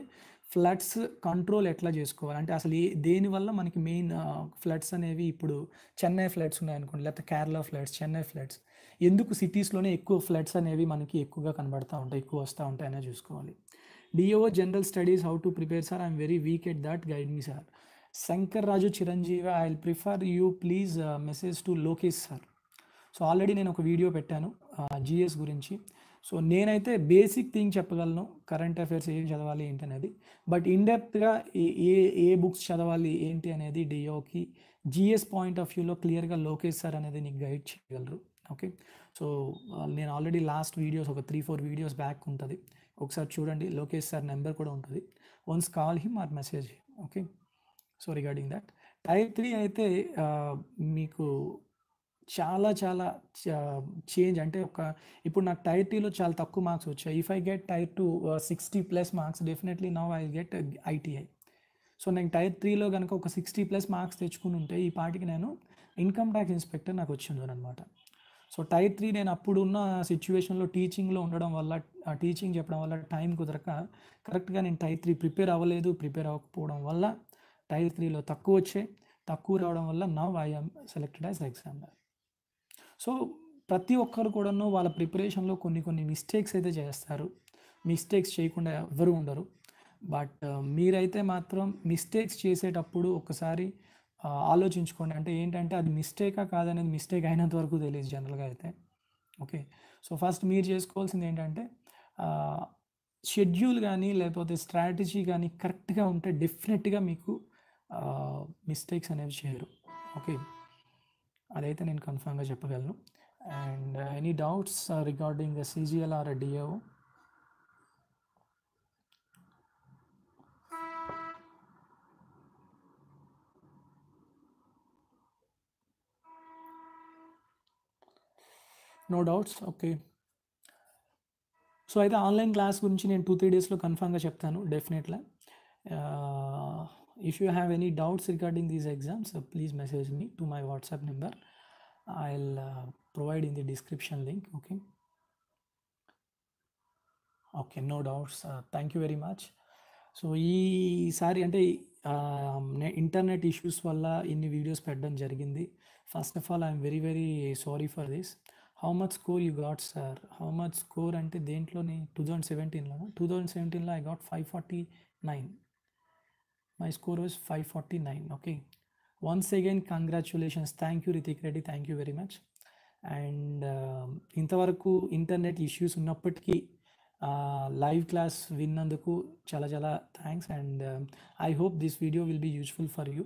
Speaker 2: ఫ్లడ్స్ కంట్రోల్ ఎట్లా చేసుకోవాలి అంటే అసలు దేనివల్ల మనకి మెయిన్ ఫ్లడ్స్ అనేవి ఇప్పుడు చెన్నై ఫ్లడ్స్ ఉన్నాయనుకోండి, లేకపోతే కేరళ ఫ్లడ్స్, చెన్నై ఫ్లడ్స్, ఎందుకు సిటీస్లోనే ఎక్కువ ఫ్లడ్స్ అనేవి మనకి ఎక్కువగా కనబడతా ఉంటాయి, ఎక్కువ వస్తూ ఉంటాయి అనేది చూసుకోవాలి. DO general studies how to prepare sir, I'm very weak at that, guide me sir. Shankar Raju Chiranjeevi, I will prefer you please message to Lokesh sir. So already నేను ఒక వీడియో పెట్టాను జిఎస్ గురించి. సో నేనైతే బేసిక్ థింగ్ చెప్పగలను, current affairs ఏం చదవాలి ఏంటి అనేది. బట్ ఇన్డెప్త్గా ఏ బుక్స్ చదవాలి ఏంటి అనేది డిఓకి జిఎస్ పాయింట్ ఆఫ్ వ్యూలో క్లియర్గా లోకేష్ సార్ అనేది నీకు గైడ్ చేయగలరు. ఓకే, సో నేను ఆల్రెడీ లాస్ట్ వీడియోస్ ఒక 3-4 వీడియోస్ బ్యాక్ ఉంటుంది, ఒకసారి చూడండి. లోకేష్ సార్ నెంబర్ కూడా ఉంటుంది. Once call him or message him. Okay, so regarding that Tier 3 అయితే మీకు చాలా చేంజ్ అంటే ఇప్పుడు నాకు Tier 3లో చాలా తక్కువ మార్క్స్ వచ్చాయి. If I get Tier 2 60+ marks, definitely now I get ITI. So నేను Tier 3లో కనుక ఒక 60+ మార్క్స్ తెచ్చుకుని ఉంటే ఈ పాటికి నేను ఇన్కమ్ ట్యాక్స్ ఇన్స్పెక్టర్ నాకు వచ్చింది అనమాట. సో Tier 3 నేను అప్పుడున్న సిచ్యువేషన్లో టీచింగ్లో ఉండడం వల్ల, టీచింగ్ చెప్పడం వల్ల టైం కుదరక కరెక్ట్గా నేను Tier 3 ప్రిపేర్ అవ్వకపోవడం వల్ల Tier 3లో తక్కువ రావడం వల్ల now I am selected as examiner. So ప్రతి ఒక్కరు కూడాను వాళ్ళ ప్రిపరేషన్లో కొన్ని మిస్టేక్స్ అయితే చేస్తారు. మిస్టేక్స్ చేయకుండా ఎవ్వరూ ఉండరు. బట్ మీరైతే మాత్రం మిస్టేక్స్ చేసేటప్పుడు ఒకసారి ఆలోచించుకోండి. అంటే ఏంటంటే అది మిస్టేకా కాదనేది మిస్టేక్ అయినంత వరకు తెలియదు జనరల్గా అయితే. ఓకే, సో ఫస్ట్ మీరు చేసుకోవాల్సింది ఏంటంటే షెడ్యూల్ కానీ లేకపోతే స్ట్రాటజీ కానీ కరెక్ట్గా ఉంటే డెఫినెట్గా మీకు మిస్టేక్స్ అనేవి చేయరు. ఓకే, అదైతే నేను కన్ఫర్మ్గా చెప్పగలను. And any doubts regarding the CGL or DO? No doubts. Okay, so అయితే ఆన్లైన్ క్లాస్ గురించి నేను 2-3 డేస్లో కన్ఫర్మ్గా చెప్తాను డెఫినెట్గా. If you have any doubts regarding these exams, please message me to my WhatsApp number. I will provide in the description link. Okay, no doubts. Thank you very much. So ఈసారి అంటే internet issues వల్ల ఇన్ని videos పెట్టడం జరిగింది. First of all I'm very sorry for this. How much score you got sir? How much score అంటే దేంట్లోని 2017లో I got 549. My score was 549. Okay, once again congratulations. Thank you Rithik Reddy, thank you very much. And ఇంతవరకు internet issues ఉన్నప్పటికీ live class విన్నందుకు చాలా thanks. And I hope this video will be useful for you.